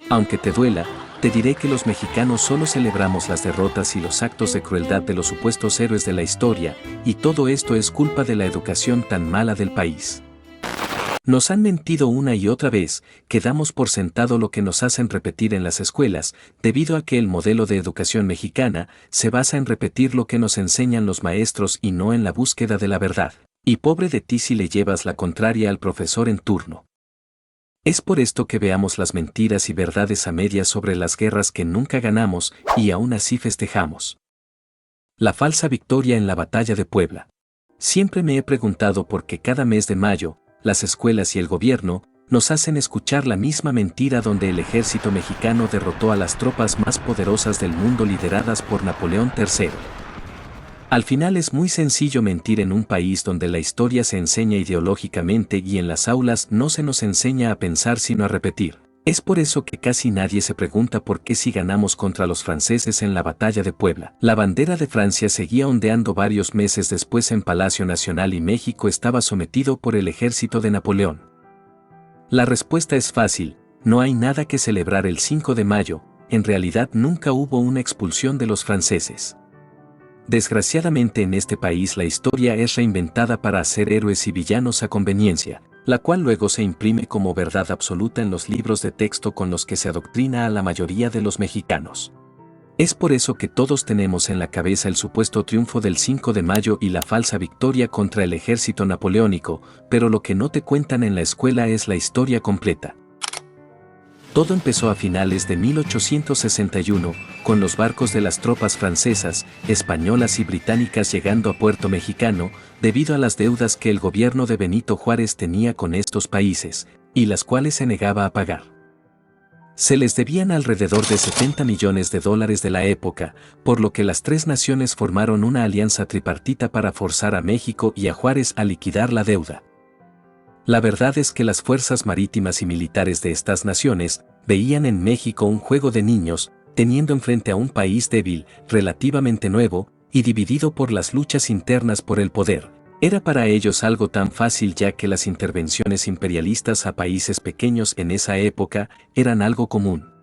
Aunque te duela, te diré que los mexicanos solo celebramos las derrotas y los actos de crueldad de los supuestos héroes de la historia, y todo esto es culpa de la educación tan mala del país. Nos han mentido una y otra vez, que damos por sentado lo que nos hacen repetir en las escuelas, debido a que el modelo de educación mexicana se basa en repetir lo que nos enseñan los maestros y no en la búsqueda de la verdad. Y pobre de ti si le llevas la contraria al profesor en turno. Es por esto que veamos las mentiras y verdades a medias sobre las guerras que nunca ganamos y aún así festejamos. La falsa victoria en la batalla de Puebla. Siempre me he preguntado por qué cada mes de mayo, las escuelas y el gobierno nos hacen escuchar la misma mentira donde el ejército mexicano derrotó a las tropas más poderosas del mundo lideradas por Napoleón III. Al final es muy sencillo mentir en un país donde la historia se enseña ideológicamente y en las aulas no se nos enseña a pensar sino a repetir. Es por eso que casi nadie se pregunta por qué si ganamos contra los franceses en la batalla de Puebla. La bandera de Francia seguía ondeando varios meses después en Palacio Nacional y México estaba sometido por el ejército de Napoleón. La respuesta es fácil, no hay nada que celebrar el 5 de mayo, en realidad nunca hubo una expulsión de los franceses. Desgraciadamente en este país la historia es reinventada para hacer héroes y villanos a conveniencia, la cual luego se imprime como verdad absoluta en los libros de texto con los que se adoctrina a la mayoría de los mexicanos. Es por eso que todos tenemos en la cabeza el supuesto triunfo del 5 de mayo y la falsa victoria contra el ejército napoleónico, pero lo que no te cuentan en la escuela es la historia completa. Todo empezó a finales de 1861, con los barcos de las tropas francesas, españolas y británicas llegando a Puerto Mexicano, debido a las deudas que el gobierno de Benito Juárez tenía con estos países, y las cuales se negaba a pagar. Se les debían alrededor de 70 millones de dólares de la época, por lo que las tres naciones formaron una alianza tripartita para forzar a México y a Juárez a liquidar la deuda. La verdad es que las fuerzas marítimas y militares de estas naciones veían en México un juego de niños, teniendo enfrente a un país débil, relativamente nuevo, y dividido por las luchas internas por el poder. Era para ellos algo tan fácil ya que las intervenciones imperialistas a países pequeños en esa época eran algo común.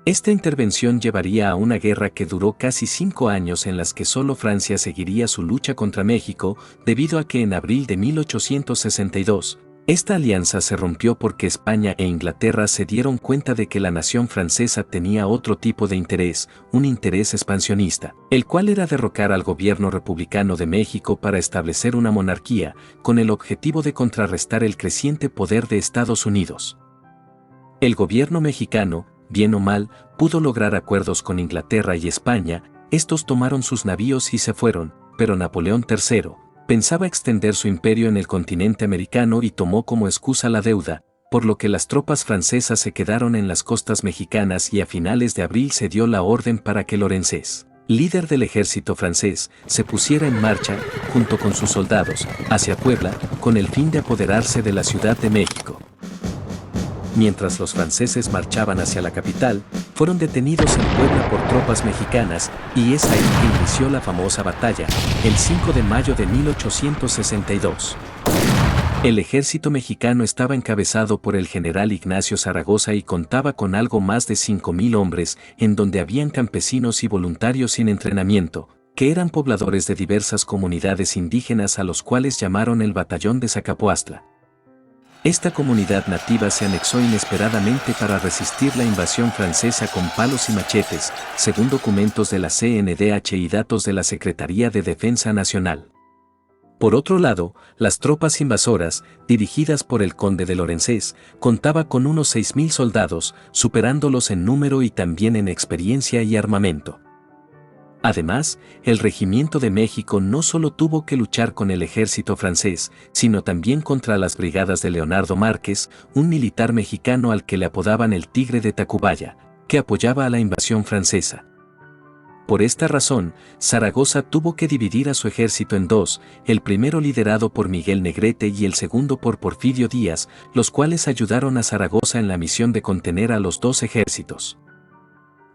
Esta intervención llevaría a una guerra que duró casi 5 años en las que solo Francia seguiría su lucha contra México, debido a que en abril de 1862, esta alianza se rompió porque España e Inglaterra se dieron cuenta de que la nación francesa tenía otro tipo de interés, un interés expansionista, el cual era derrocar al gobierno republicano de México para establecer una monarquía, con el objetivo de contrarrestar el creciente poder de Estados Unidos. El gobierno mexicano, bien o mal, pudo lograr acuerdos con Inglaterra y España, estos tomaron sus navíos y se fueron, pero Napoleón III pensaba extender su imperio en el continente americano y tomó como excusa la deuda, por lo que las tropas francesas se quedaron en las costas mexicanas y a finales de abril se dio la orden para que Lorenzés, líder del ejército francés, se pusiera en marcha, junto con sus soldados, hacia Puebla, con el fin de apoderarse de la Ciudad de México. Mientras los franceses marchaban hacia la capital, fueron detenidos en Puebla por tropas mexicanas, y es ahí que inició la famosa batalla, el 5 de mayo de 1862. El ejército mexicano estaba encabezado por el general Ignacio Zaragoza y contaba con algo más de 5,000 hombres, en donde habían campesinos y voluntarios sin entrenamiento, que eran pobladores de diversas comunidades indígenas a los cuales llamaron el Batallón de Zacapoastla. Esta comunidad nativa se anexó inesperadamente para resistir la invasión francesa con palos y machetes, según documentos de la CNDH y datos de la Secretaría de Defensa Nacional. Por otro lado, las tropas invasoras, dirigidas por el conde de Lorenzés, contaba con unos 6,000 soldados, superándolos en número y también en experiencia y armamento. Además, el Regimiento de México no solo tuvo que luchar con el ejército francés, sino también contra las brigadas de Leonardo Márquez, un militar mexicano al que le apodaban el Tigre de Tacubaya, que apoyaba a la invasión francesa. Por esta razón, Zaragoza tuvo que dividir a su ejército en dos, el primero liderado por Miguel Negrete y el segundo por Porfirio Díaz, los cuales ayudaron a Zaragoza en la misión de contener a los dos ejércitos.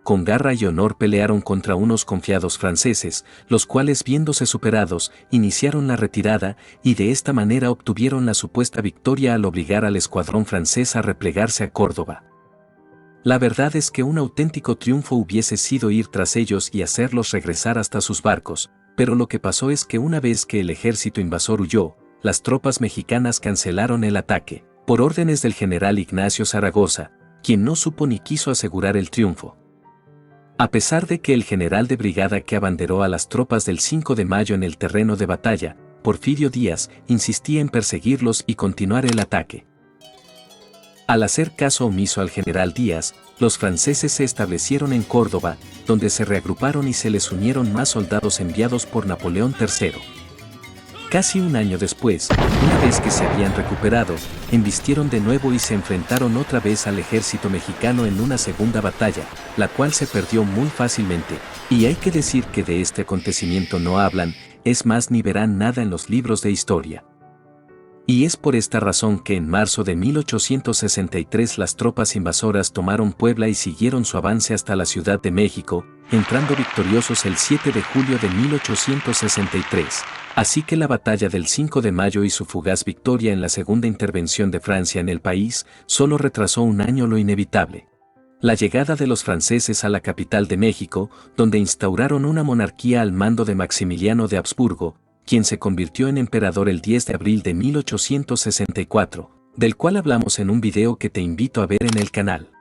Con garra y honor pelearon contra unos confiados franceses, los cuales viéndose superados, iniciaron la retirada y de esta manera obtuvieron la supuesta victoria al obligar al escuadrón francés a replegarse a Córdoba. La verdad es que un auténtico triunfo hubiese sido ir tras ellos y hacerlos regresar hasta sus barcos, pero lo que pasó es que una vez que el ejército invasor huyó, las tropas mexicanas cancelaron el ataque, por órdenes del general Ignacio Zaragoza, quien no supo ni quiso asegurar el triunfo. A pesar de que el general de brigada que abanderó a las tropas del 5 de mayo en el terreno de batalla, Porfirio Díaz, insistía en perseguirlos y continuar el ataque. Al hacer caso omiso al general Díaz, los franceses se establecieron en Córdoba, donde se reagruparon y se les unieron más soldados enviados por Napoleón III. Casi un año después, una vez que se habían recuperado, embistieron de nuevo y se enfrentaron otra vez al ejército mexicano en una segunda batalla, la cual se perdió muy fácilmente, y hay que decir que de este acontecimiento no hablan, es más ni verán nada en los libros de historia. Y es por esta razón que en marzo de 1863 las tropas invasoras tomaron Puebla y siguieron su avance hasta la Ciudad de México, entrando victoriosos el 7 de julio de 1863. Así que la batalla del 5 de mayo y su fugaz victoria en la segunda intervención de Francia en el país solo retrasó un año lo inevitable. La llegada de los franceses a la capital de México, donde instauraron una monarquía al mando de Maximiliano de Habsburgo, quien se convirtió en emperador el 10 de abril de 1864, del cual hablamos en un video que te invito a ver en el canal.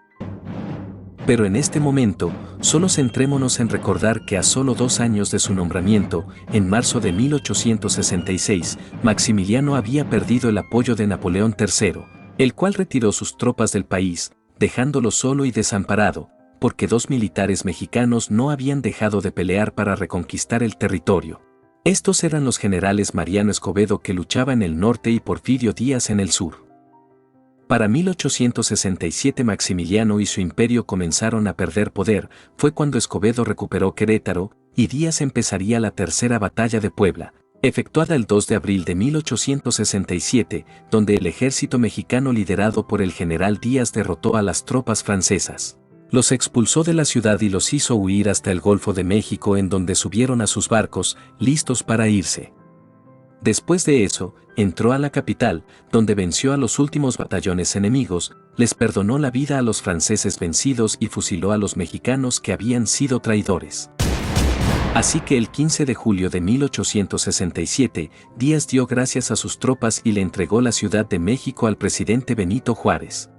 Pero en este momento, solo centrémonos en recordar que a solo 2 años de su nombramiento, en marzo de 1866, Maximiliano había perdido el apoyo de Napoleón III, el cual retiró sus tropas del país, dejándolo solo y desamparado, porque 2 militares mexicanos no habían dejado de pelear para reconquistar el territorio. Estos eran los generales Mariano Escobedo, que luchaba en el norte, y Porfirio Díaz en el sur. Para 1867 Maximiliano y su imperio comenzaron a perder poder, fue cuando Escobedo recuperó Querétaro, y Díaz empezaría la tercera batalla de Puebla, efectuada el 2 de abril de 1867, donde el ejército mexicano liderado por el general Díaz derrotó a las tropas francesas. Los expulsó de la ciudad y los hizo huir hasta el Golfo de México, en donde subieron a sus barcos, listos para irse. Después de eso, entró a la capital, donde venció a los últimos batallones enemigos, les perdonó la vida a los franceses vencidos y fusiló a los mexicanos que habían sido traidores. Así que el 15 de julio de 1867, Díaz dio gracias a sus tropas y le entregó la Ciudad de México al presidente Benito Juárez.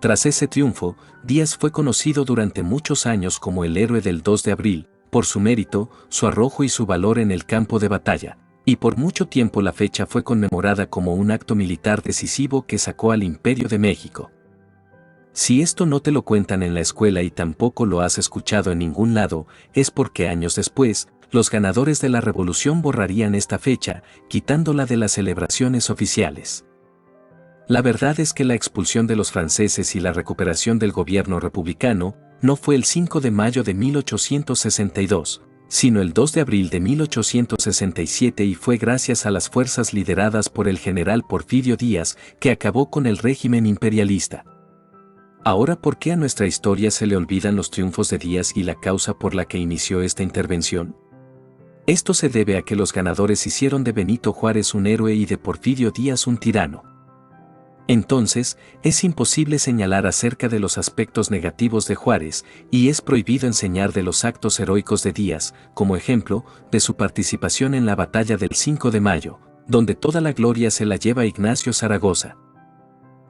Tras ese triunfo, Díaz fue conocido durante muchos años como el héroe del 2 de abril, por su mérito, su arrojo y su valor en el campo de batalla, y por mucho tiempo la fecha fue conmemorada como un acto militar decisivo que sacó al Imperio de México. Si esto no te lo cuentan en la escuela y tampoco lo has escuchado en ningún lado, es porque años después, los ganadores de la revolución borrarían esta fecha, quitándola de las celebraciones oficiales. La verdad es que la expulsión de los franceses y la recuperación del gobierno republicano no fue el 5 de mayo de 1862, sino el 2 de abril de 1867, y fue gracias a las fuerzas lideradas por el general Porfirio Díaz que acabó con el régimen imperialista. Ahora, ¿por qué a nuestra historia se le olvidan los triunfos de Díaz y la causa por la que inició esta intervención? Esto se debe a que los ganadores hicieron de Benito Juárez un héroe y de Porfirio Díaz un tirano. Entonces, es imposible señalar acerca de los aspectos negativos de Juárez, y es prohibido enseñar de los actos heroicos de Díaz, como ejemplo, de su participación en la batalla del 5 de mayo, donde toda la gloria se la lleva Ignacio Zaragoza.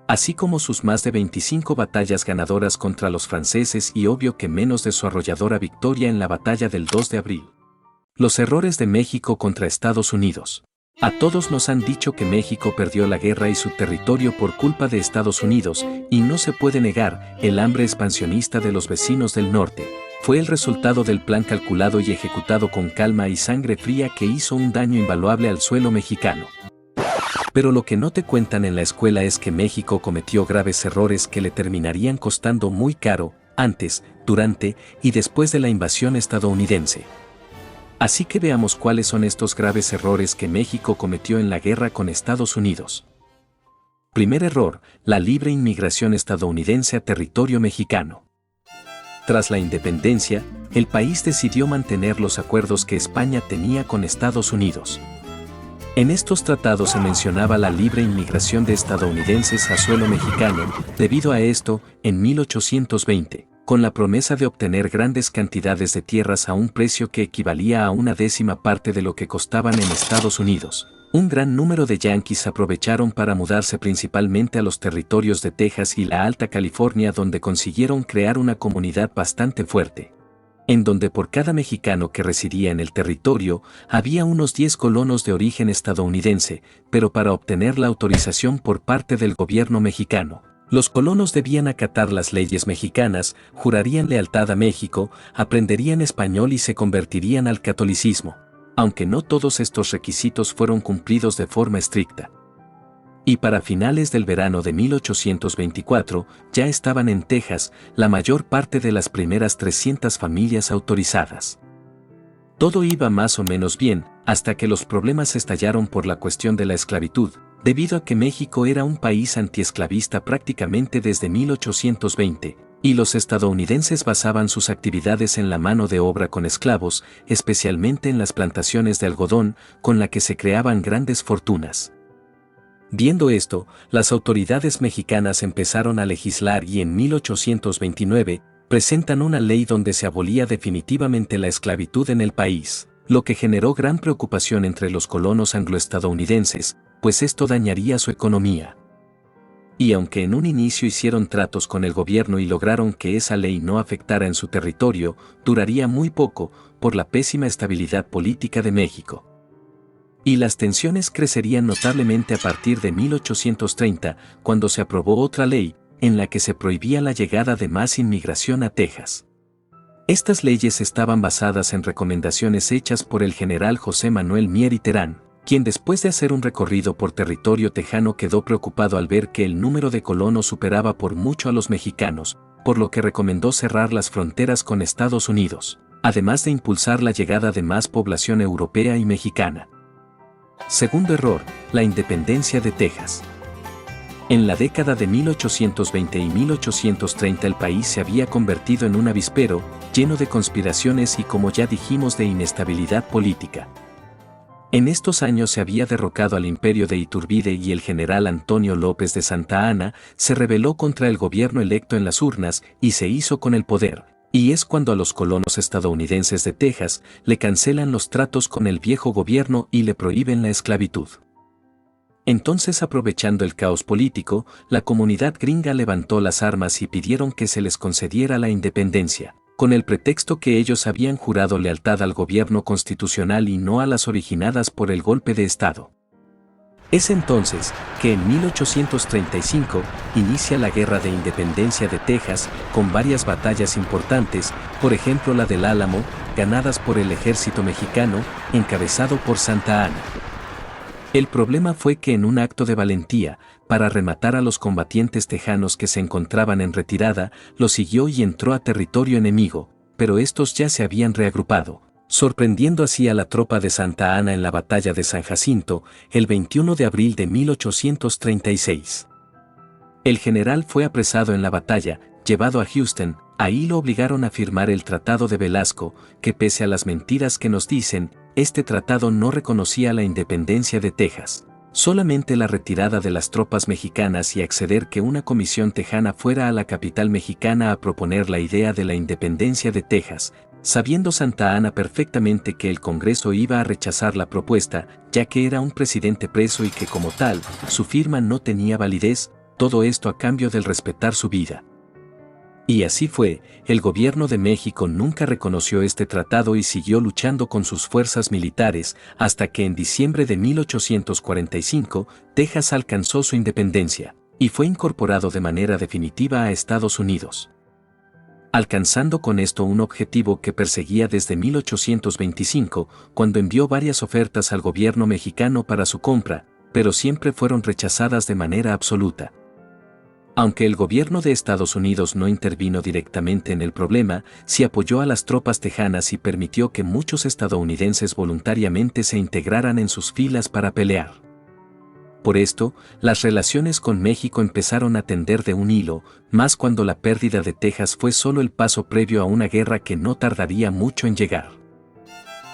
Así como sus más de 25 batallas ganadoras contra los franceses, y obvio que menos de su arrolladora victoria en la batalla del 2 de abril. Los errores de México contra Estados Unidos. A todos nos han dicho que México perdió la guerra y su territorio por culpa de Estados Unidos, y no se puede negar, el hambre expansionista de los vecinos del norte fue el resultado del plan calculado y ejecutado con calma y sangre fría que hizo un daño invaluable al suelo mexicano. Pero lo que no te cuentan en la escuela es que México cometió graves errores que le terminarían costando muy caro, antes, durante y después de la invasión estadounidense. Así que veamos cuáles son estos graves errores que México cometió en la guerra con Estados Unidos. Primer error, la libre inmigración estadounidense a territorio mexicano. Tras la independencia, el país decidió mantener los acuerdos que España tenía con Estados Unidos. En estos tratados se mencionaba la libre inmigración de estadounidenses a suelo mexicano. Debido a esto, en 1820, con la promesa de obtener grandes cantidades de tierras a un precio que equivalía a una décima parte de lo que costaban en Estados Unidos, un gran número de yanquis aprovecharon para mudarse principalmente a los territorios de Texas y la Alta California, donde consiguieron crear una comunidad bastante fuerte, en donde por cada mexicano que residía en el territorio había unos 10 colonos de origen estadounidense, pero para obtener la autorización por parte del gobierno mexicano, los colonos debían acatar las leyes mexicanas, jurarían lealtad a México, aprenderían español y se convertirían al catolicismo, aunque no todos estos requisitos fueron cumplidos de forma estricta. Y para finales del verano de 1824, ya estaban en Texas la mayor parte de las primeras 300 familias autorizadas. Todo iba más o menos bien, hasta que los problemas estallaron por la cuestión de la esclavitud, debido a que México era un país antiesclavista prácticamente desde 1820, y los estadounidenses basaban sus actividades en la mano de obra con esclavos, especialmente en las plantaciones de algodón, con la que se creaban grandes fortunas. Viendo esto, las autoridades mexicanas empezaron a legislar y en 1829 presentan una ley donde se abolía definitivamente la esclavitud en el país, lo que generó gran preocupación entre los colonos angloestadounidenses, pues esto dañaría su economía. Y aunque en un inicio hicieron tratos con el gobierno y lograron que esa ley no afectara en su territorio, duraría muy poco, por la pésima estabilidad política de México. Y las tensiones crecerían notablemente a partir de 1830, cuando se aprobó otra ley, en la que se prohibía la llegada de más inmigración a Texas. Estas leyes estaban basadas en recomendaciones hechas por el general José Manuel Mier y Terán, quien después de hacer un recorrido por territorio tejano quedó preocupado al ver que el número de colonos superaba por mucho a los mexicanos, por lo que recomendó cerrar las fronteras con Estados Unidos, además de impulsar la llegada de más población europea y mexicana. Segundo error, la independencia de Texas. En la década de 1820 y 1830 el país se había convertido en un avispero, lleno de conspiraciones y, como ya dijimos, de inestabilidad política. En estos años se había derrocado al imperio de Iturbide y el general Antonio López de Santa Anna se rebeló contra el gobierno electo en las urnas y se hizo con el poder. Y es cuando a los colonos estadounidenses de Texas le cancelan los tratos con el viejo gobierno y le prohíben la esclavitud. Entonces, aprovechando el caos político, la comunidad gringa levantó las armas y pidieron que se les concediera la independencia, con el pretexto que ellos habían jurado lealtad al gobierno constitucional y no a las originadas por el golpe de Estado. Es entonces que en 1835 inicia la Guerra de Independencia de Texas, con varias batallas importantes, por ejemplo la del Álamo, ganadas por el ejército mexicano, encabezado por Santa Anna. El problema fue que en un acto de valentía, para rematar a los combatientes tejanos que se encontraban en retirada, los siguió y entró a territorio enemigo, pero estos ya se habían reagrupado, sorprendiendo así a la tropa de Santa Anna en la batalla de San Jacinto, el 21 de abril de 1836. El general fue apresado en la batalla, llevado a Houston, ahí lo obligaron a firmar el Tratado de Velasco, que pese a las mentiras que nos dicen, este tratado no reconocía la independencia de Texas, solamente la retirada de las tropas mexicanas y acceder que una comisión tejana fuera a la capital mexicana a proponer la idea de la independencia de Texas, sabiendo Santa Anna perfectamente que el Congreso iba a rechazar la propuesta, ya que era un presidente preso y que como tal, su firma no tenía validez, todo esto a cambio del respetar su vida. Y así fue, el gobierno de México nunca reconoció este tratado y siguió luchando con sus fuerzas militares hasta que en diciembre de 1845, Texas alcanzó su independencia y fue incorporado de manera definitiva a Estados Unidos, alcanzando con esto un objetivo que perseguía desde 1825, cuando envió varias ofertas al gobierno mexicano para su compra, pero siempre fueron rechazadas de manera absoluta. Aunque el gobierno de Estados Unidos no intervino directamente en el problema, sí apoyó a las tropas tejanas y permitió que muchos estadounidenses voluntariamente se integraran en sus filas para pelear. Por esto, las relaciones con México empezaron a tender de un hilo, más cuando la pérdida de Texas fue solo el paso previo a una guerra que no tardaría mucho en llegar.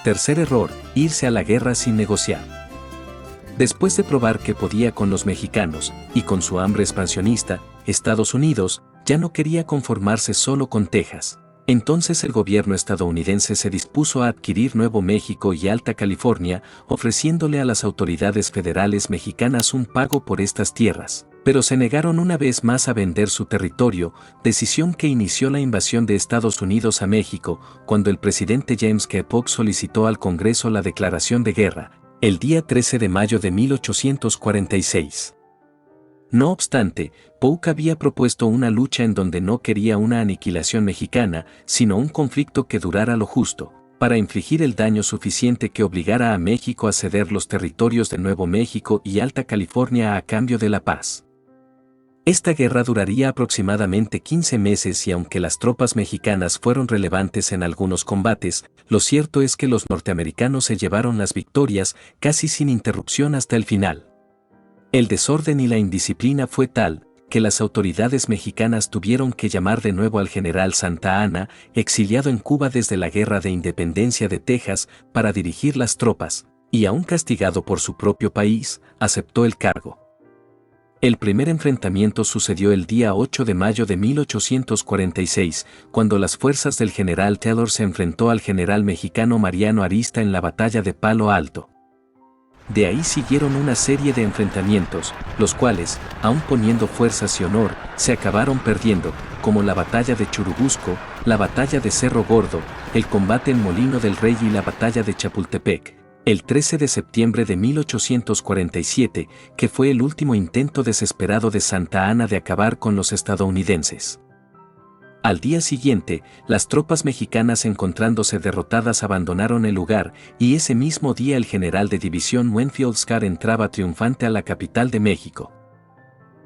Tercer error, irse a la guerra sin negociar. Después de probar que podía con los mexicanos, y con su hambre expansionista, Estados Unidos ya no quería conformarse solo con Texas. Entonces el gobierno estadounidense se dispuso a adquirir Nuevo México y Alta California, ofreciéndole a las autoridades federales mexicanas un pago por estas tierras, pero se negaron una vez más a vender su territorio, decisión que inició la invasión de Estados Unidos a México, cuando el presidente James K. Polk solicitó al Congreso la declaración de guerra, el día 13 de mayo de 1846. No obstante, Polk había propuesto una lucha en donde no quería una aniquilación mexicana, sino un conflicto que durara lo justo, para infligir el daño suficiente que obligara a México a ceder los territorios de Nuevo México y Alta California a cambio de la paz. Esta guerra duraría aproximadamente 15 meses y aunque las tropas mexicanas fueron relevantes en algunos combates, lo cierto es que los norteamericanos se llevaron las victorias casi sin interrupción hasta el final. El desorden y la indisciplina fue tal, que las autoridades mexicanas tuvieron que llamar de nuevo al general Santa Anna, exiliado en Cuba desde la Guerra de Independencia de Texas, para dirigir las tropas, y aún castigado por su propio país, aceptó el cargo. El primer enfrentamiento sucedió el día 8 de mayo de 1846, cuando las fuerzas del general Taylor se enfrentó al general mexicano Mariano Arista en la batalla de Palo Alto. De ahí siguieron una serie de enfrentamientos, los cuales, aun poniendo fuerzas y honor, se acabaron perdiendo, como la batalla de Churubusco, la batalla de Cerro Gordo, el combate en Molino del Rey y la batalla de Chapultepec, el 13 de septiembre de 1847, que fue el último intento desesperado de Santa Anna de acabar con los estadounidenses. Al día siguiente, las tropas mexicanas encontrándose derrotadas abandonaron el lugar y ese mismo día el general de división Winfield Scott entraba triunfante a la capital de México.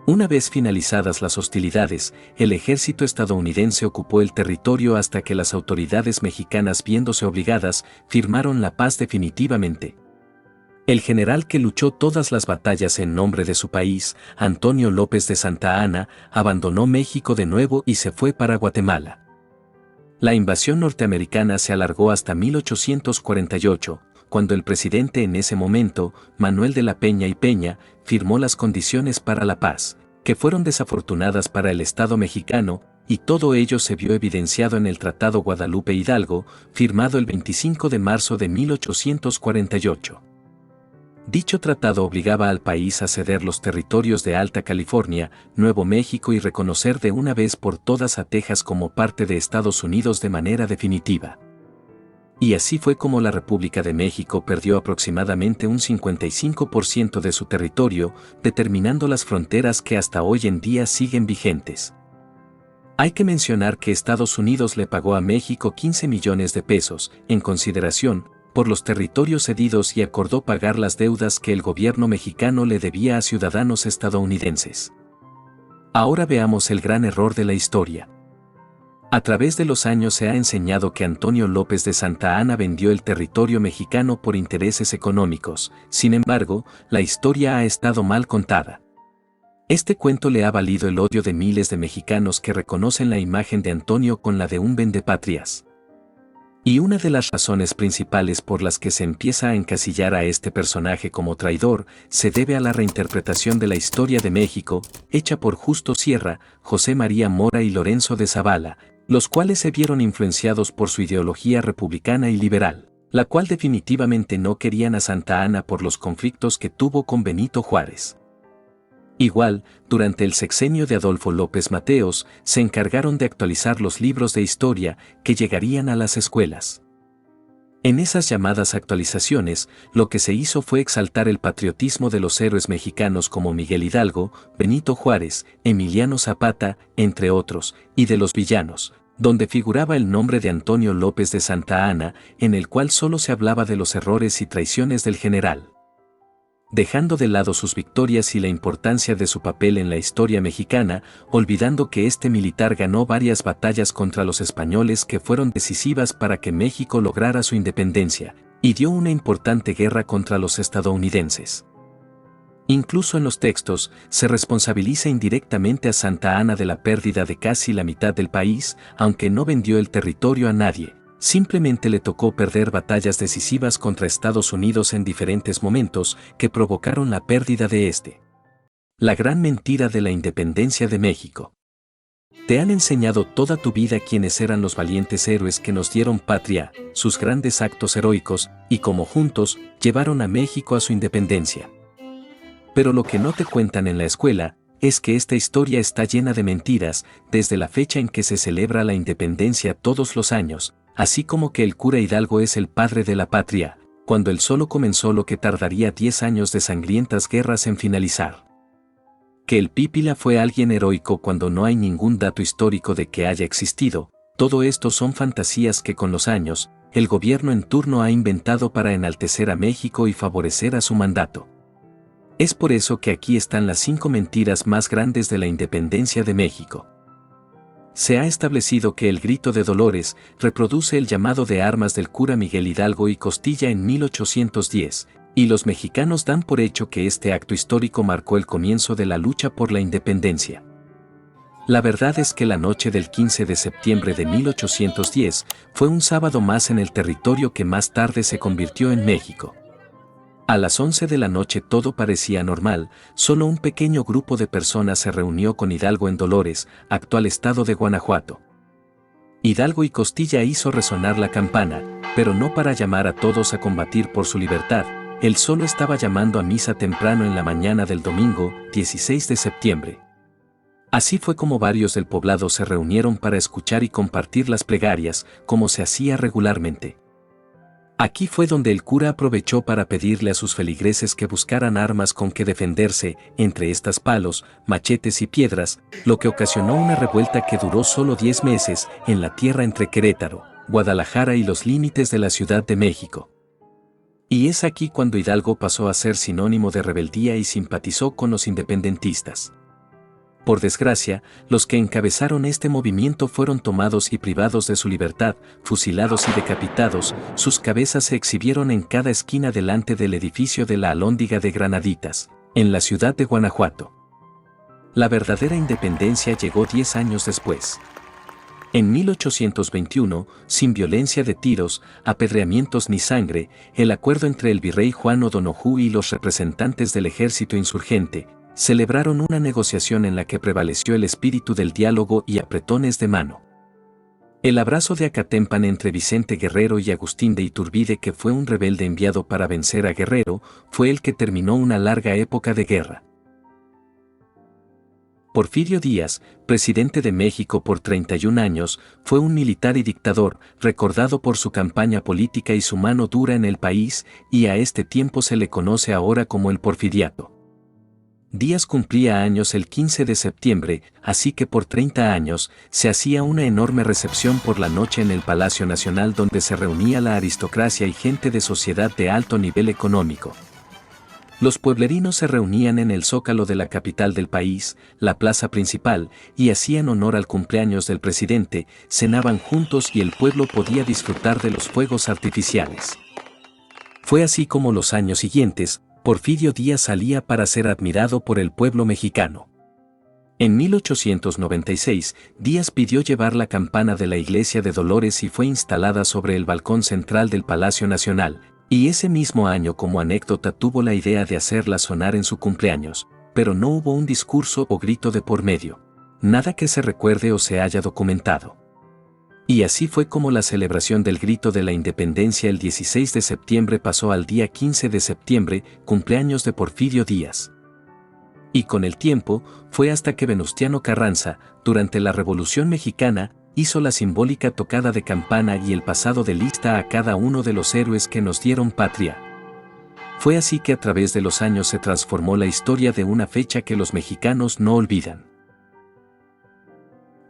Una vez finalizadas las hostilidades, el ejército estadounidense ocupó el territorio hasta que las autoridades mexicanas, viéndose obligadas, firmaron la paz definitivamente. El general que luchó todas las batallas en nombre de su país, Antonio López de Santa Anna, abandonó México de nuevo y se fue para Guatemala. La invasión norteamericana se alargó hasta 1848, cuando el presidente en ese momento, Manuel de la Peña y Peña, firmó las condiciones para la paz, que fueron desafortunadas para el Estado mexicano, y todo ello se vio evidenciado en el Tratado Guadalupe Hidalgo, firmado el 25 de marzo de 1848. Dicho tratado obligaba al país a ceder los territorios de Alta California, Nuevo México y reconocer de una vez por todas a Texas como parte de Estados Unidos de manera definitiva. Y así fue como la República de México perdió aproximadamente un 55% de su territorio, determinando las fronteras que hasta hoy en día siguen vigentes. Hay que mencionar que Estados Unidos le pagó a México 15 millones de pesos, en consideración, por los territorios cedidos y acordó pagar las deudas que el gobierno mexicano le debía a ciudadanos estadounidenses. Ahora veamos el gran error de la historia. A través de los años se ha enseñado que Antonio López de Santa Anna vendió el territorio mexicano por intereses económicos, sin embargo, la historia ha estado mal contada. Este cuento le ha valido el odio de miles de mexicanos que reconocen la imagen de Antonio con la de un vendepatrias. Y una de las razones principales por las que se empieza a encasillar a este personaje como traidor se debe a la reinterpretación de la historia de México, hecha por Justo Sierra, José María Mora y Lorenzo de Zavala, los cuales se vieron influenciados por su ideología republicana y liberal, la cual definitivamente no querían a Santa Anna por los conflictos que tuvo con Benito Juárez. Igual, durante el sexenio de Adolfo López Mateos, se encargaron de actualizar los libros de historia que llegarían a las escuelas. En esas llamadas actualizaciones, lo que se hizo fue exaltar el patriotismo de los héroes mexicanos como Miguel Hidalgo, Benito Juárez, Emiliano Zapata, entre otros, y de los villanos, donde figuraba el nombre de Antonio López de Santa Anna, en el cual solo se hablaba de los errores y traiciones del general. Dejando de lado sus victorias y la importancia de su papel en la historia mexicana, olvidando que este militar ganó varias batallas contra los españoles que fueron decisivas para que México lograra su independencia, y dio una importante guerra contra los estadounidenses. Incluso en los textos, se responsabiliza indirectamente a Santa Anna de la pérdida de casi la mitad del país, aunque no vendió el territorio a nadie, Simplemente le tocó perder batallas decisivas contra Estados Unidos en diferentes momentos que provocaron la pérdida de este. La gran mentira de la independencia de México. Te han enseñado toda tu vida quiénes eran los valientes héroes que nos dieron patria, sus grandes actos heroicos, y cómo juntos llevaron a México a su independencia. Pero lo que no te cuentan en la escuela es que esta historia está llena de mentiras, desde la fecha en que se celebra la independencia todos los años, así como que el cura Hidalgo es el padre de la patria, cuando él solo comenzó lo que tardaría 10 años de sangrientas guerras en finalizar. Que el Pípila fue alguien heroico cuando no hay ningún dato histórico de que haya existido, todo esto son fantasías que con los años, el gobierno en turno ha inventado para enaltecer a México y favorecer a su mandato. Es por eso que aquí están las 5 mentiras más grandes de la independencia de México. Se ha establecido que el grito de Dolores reproduce el llamado de armas del cura Miguel Hidalgo y Costilla en 1810, y los mexicanos dan por hecho que este acto histórico marcó el comienzo de la lucha por la independencia. La verdad es que la noche del 15 de septiembre de 1810 fue un sábado más en el territorio que más tarde se convirtió en México. A las 11 de la noche todo parecía normal, solo un pequeño grupo de personas se reunió con Hidalgo en Dolores, actual estado de Guanajuato. Hidalgo y Costilla hizo resonar la campana, pero no para llamar a todos a combatir por su libertad, él solo estaba llamando a misa temprano en la mañana del domingo, 16 de septiembre. Así fue como varios del poblado se reunieron para escuchar y compartir las plegarias, como se hacía regularmente. Aquí fue donde el cura aprovechó para pedirle a sus feligreses que buscaran armas con que defenderse, entre estas palos, machetes y piedras, lo que ocasionó una revuelta que duró solo 10 meses en la tierra entre Querétaro, Guadalajara y los límites de la Ciudad de México. Y es aquí cuando Hidalgo pasó a ser sinónimo de rebeldía y simpatizó con los independentistas. Por desgracia, los que encabezaron este movimiento fueron tomados y privados de su libertad, fusilados y decapitados, sus cabezas se exhibieron en cada esquina delante del edificio de la Alhóndiga de Granaditas, en la ciudad de Guanajuato. La verdadera independencia llegó 10 años después. En 1821, sin violencia de tiros, apedreamientos ni sangre, el acuerdo entre el virrey Juan O'Donoghue y los representantes del ejército insurgente, celebraron una negociación en la que prevaleció el espíritu del diálogo y apretones de mano. El abrazo de Acatempan entre Vicente Guerrero y Agustín de Iturbide, que fue un rebelde enviado para vencer a Guerrero, fue el que terminó una larga época de guerra. Porfirio Díaz, presidente de México por 31 años, fue un militar y dictador, recordado por su campaña política y su mano dura en el país, y a este tiempo se le conoce ahora como el Porfiriato. Díaz cumplía años el 15 de septiembre, así que por 30 años se hacía una enorme recepción por la noche en el Palacio Nacional donde se reunía la aristocracia y gente de sociedad de alto nivel económico. Los pueblerinos se reunían en el zócalo de la capital del país, la plaza principal, y hacían honor al cumpleaños del presidente, cenaban juntos y el pueblo podía disfrutar de los fuegos artificiales. Fue así como los años siguientes, Porfirio Díaz salía para ser admirado por el pueblo mexicano. En 1896, Díaz pidió llevar la campana de la iglesia de Dolores y fue instalada sobre el balcón central del Palacio Nacional, y ese mismo año como anécdota tuvo la idea de hacerla sonar en su cumpleaños, pero no hubo un discurso o grito de por medio, nada que se recuerde o se haya documentado. Y así fue como la celebración del grito de la independencia el 16 de septiembre pasó al día 15 de septiembre, cumpleaños de Porfirio Díaz. Y con el tiempo, fue hasta que Venustiano Carranza, durante la Revolución Mexicana, hizo la simbólica tocada de campana y el pasado de lista a cada uno de los héroes que nos dieron patria. Fue así que a través de los años se transformó la historia de una fecha que los mexicanos no olvidan.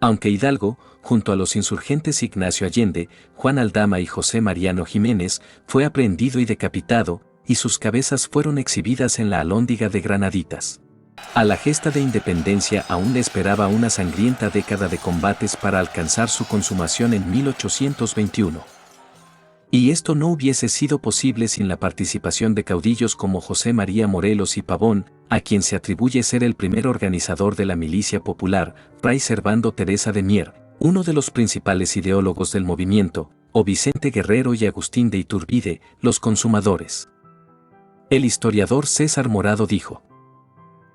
Aunque Hidalgo, junto a los insurgentes Ignacio Allende, Juan Aldama y José Mariano Jiménez, fue aprehendido y decapitado, y sus cabezas fueron exhibidas en la Alhóndiga de Granaditas. A la gesta de independencia aún le esperaba una sangrienta década de combates para alcanzar su consumación en 1821. Y esto no hubiese sido posible sin la participación de caudillos como José María Morelos y Pavón, a quien se atribuye ser el primer organizador de la milicia popular, Fray Servando Teresa de Mier, uno de los principales ideólogos del movimiento, o Vicente Guerrero y Agustín de Iturbide, los consumadores. El historiador César Morado dijo: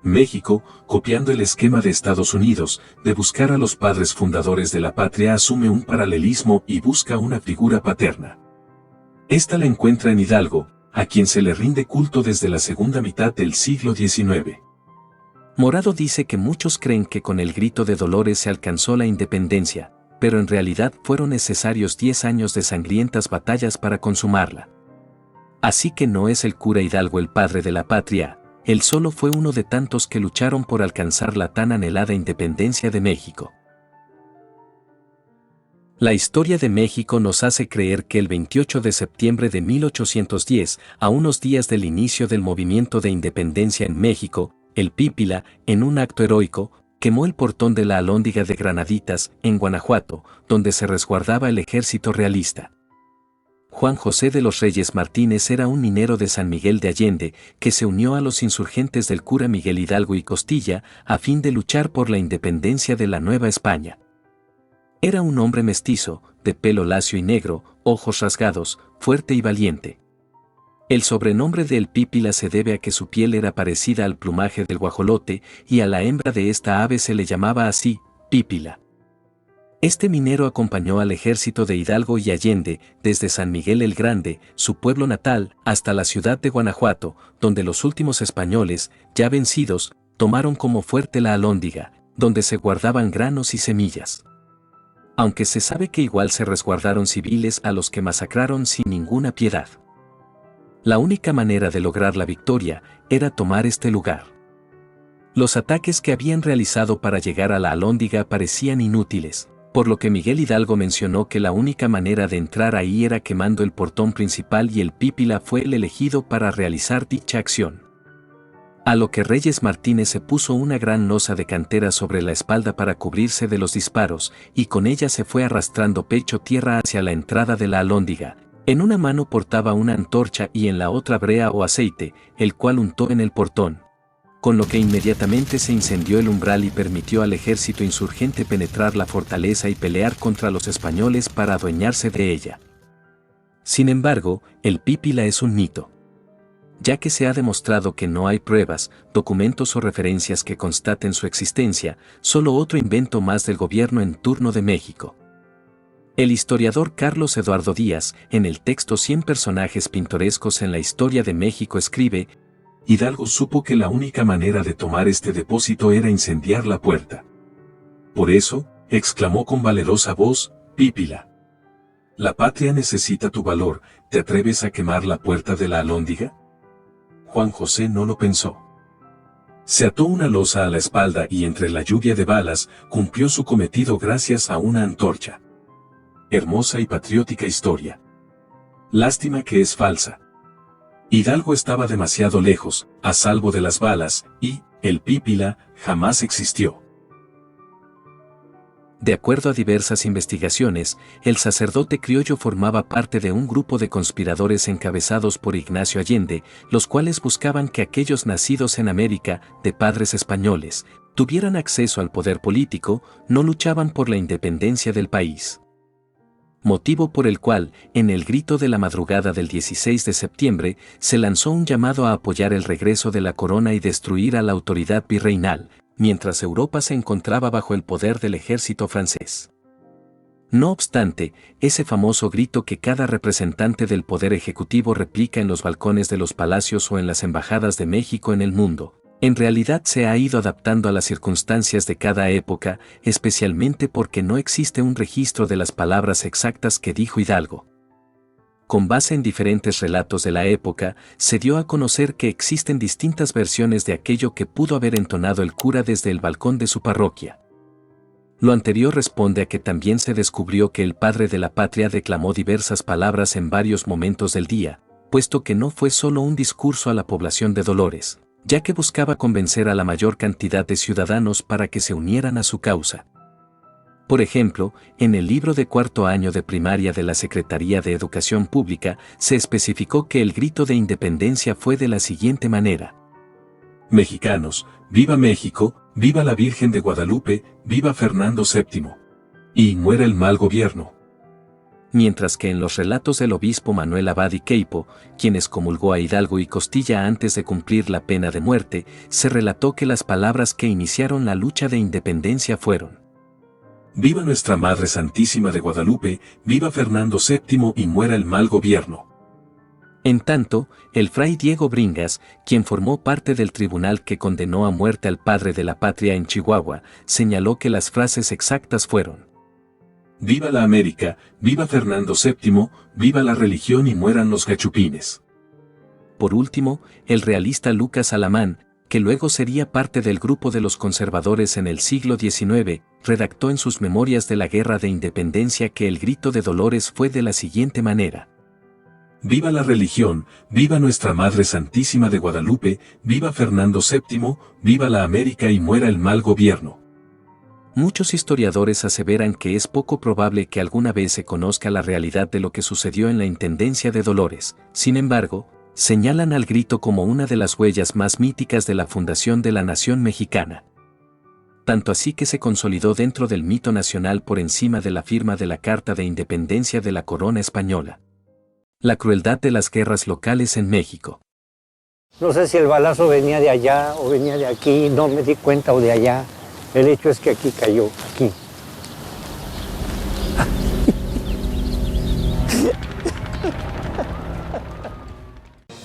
México, copiando el esquema de Estados Unidos, de buscar a los padres fundadores de la patria, asume un paralelismo y busca una figura paterna. Esta la encuentra en Hidalgo, a quien se le rinde culto desde la segunda mitad del siglo XIX. Morado dice que muchos creen que con el grito de Dolores se alcanzó la independencia, pero en realidad fueron necesarios 10 años de sangrientas batallas para consumarla. Así que no es el cura Hidalgo el padre de la patria, él solo fue uno de tantos que lucharon por alcanzar la tan anhelada independencia de México. La historia de México nos hace creer que el 28 de septiembre de 1810, a unos días del inicio del movimiento de independencia en México, el Pípila, en un acto heroico, quemó el portón de la Alhóndiga de Granaditas, en Guanajuato, donde se resguardaba el ejército realista. Juan José de los Reyes Martínez era un minero de San Miguel de Allende que se unió a los insurgentes del cura Miguel Hidalgo y Costilla a fin de luchar por la independencia de la Nueva España. Era un hombre mestizo, de pelo lacio y negro, ojos rasgados, fuerte y valiente. El sobrenombre de El Pípila se debe a que su piel era parecida al plumaje del guajolote y a la hembra de esta ave se le llamaba así, Pípila. Este minero acompañó al ejército de Hidalgo y Allende desde San Miguel el Grande, su pueblo natal, hasta la ciudad de Guanajuato, donde los últimos españoles, ya vencidos, tomaron como fuerte la Alhóndiga, donde se guardaban granos y semillas. Aunque se sabe que igual se resguardaron civiles a los que masacraron sin ninguna piedad. La única manera de lograr la victoria era tomar este lugar. Los ataques que habían realizado para llegar a la Alhóndiga parecían inútiles, por lo que Miguel Hidalgo mencionó que la única manera de entrar ahí era quemando el portón principal y el Pípila fue el elegido para realizar dicha acción. A lo que Reyes Martínez se puso una gran losa de cantera sobre la espalda para cubrirse de los disparos y con ella se fue arrastrando pecho tierra hacia la entrada de la Alhóndiga. En una mano portaba una antorcha y en la otra brea o aceite, el cual untó en el portón, con lo que inmediatamente se incendió el umbral y permitió al ejército insurgente penetrar la fortaleza y pelear contra los españoles para adueñarse de ella. Sin embargo, el Pípila es un mito, ya que se ha demostrado que no hay pruebas, documentos o referencias que constaten su existencia, solo otro invento más del gobierno en turno de México. El historiador Carlos Eduardo Díaz, en el texto 100 personajes pintorescos en la historia de México escribe: Hidalgo supo que la única manera de tomar este depósito era incendiar la puerta. Por eso, exclamó con valerosa voz, Pípila. La patria necesita tu valor, ¿te atreves a quemar la puerta de la Alhóndiga? Juan José no lo pensó. Se ató una losa a la espalda y entre la lluvia de balas cumplió su cometido gracias a una antorcha. Hermosa y patriótica historia. Lástima que es falsa. Hidalgo estaba demasiado lejos, a salvo de las balas, y el Pípila jamás existió. De acuerdo a diversas investigaciones, el sacerdote criollo formaba parte de un grupo de conspiradores encabezados por Ignacio Allende, los cuales buscaban que aquellos nacidos en América, de padres españoles, tuvieran acceso al poder político, no luchaban por la independencia del país. Motivo por el cual, en el grito de la madrugada del 16 de septiembre, se lanzó un llamado a apoyar el regreso de la corona y destruir a la autoridad virreinal, mientras Europa se encontraba bajo el poder del ejército francés. No obstante, ese famoso grito que cada representante del poder ejecutivo replica en los balcones de los palacios o en las embajadas de México en el mundo, en realidad se ha ido adaptando a las circunstancias de cada época, especialmente porque no existe un registro de las palabras exactas que dijo Hidalgo. Con base en diferentes relatos de la época, se dio a conocer que existen distintas versiones de aquello que pudo haber entonado el cura desde el balcón de su parroquia. Lo anterior responde a que también se descubrió que el padre de la patria declamó diversas palabras en varios momentos del día, puesto que no fue solo un discurso a la población de Dolores, ya que buscaba convencer a la mayor cantidad de ciudadanos para que se unieran a su causa. Por ejemplo, en el libro de cuarto año de primaria de la Secretaría de Educación Pública se especificó que el grito de independencia fue de la siguiente manera: Mexicanos, viva México, viva la Virgen de Guadalupe, viva Fernando VII. Y muera el mal gobierno. mientras que en los relatos del obispo Manuel Abad y Queipo, quien excomulgó a Hidalgo y Costilla antes de cumplir la pena de muerte, se relató que las palabras que iniciaron la lucha de independencia fueron: Viva Nuestra Madre Santísima de Guadalupe, viva Fernando VII y muera el mal gobierno. En tanto, el fray Diego Bringas, quien formó parte del tribunal que condenó a muerte al padre de la patria en Chihuahua, señaló que las frases exactas fueron: Viva la América, viva Fernando VII, viva la religión y mueran los gachupines. Por último, el realista Lucas Alamán, que luego sería parte del grupo de los conservadores en el siglo XIX, redactó en sus memorias de la Guerra de Independencia que el grito de Dolores fue de la siguiente manera: Viva la religión, viva Nuestra Madre Santísima de Guadalupe, viva Fernando VII, viva la América y muera el mal gobierno. Muchos historiadores aseveran que es poco probable que alguna vez se conozca la realidad de lo que sucedió en la Intendencia de Dolores. Sin embargo, señalan al grito como una de las huellas más míticas de la fundación de la nación mexicana. Tanto así que se consolidó dentro del mito nacional por encima de la firma de la Carta de Independencia de la Corona Española. La crueldad de las guerras locales en México. No sé si el balazo venía de allá o venía de aquí, no me di cuenta, o de allá. El hecho es que aquí cayó, aquí.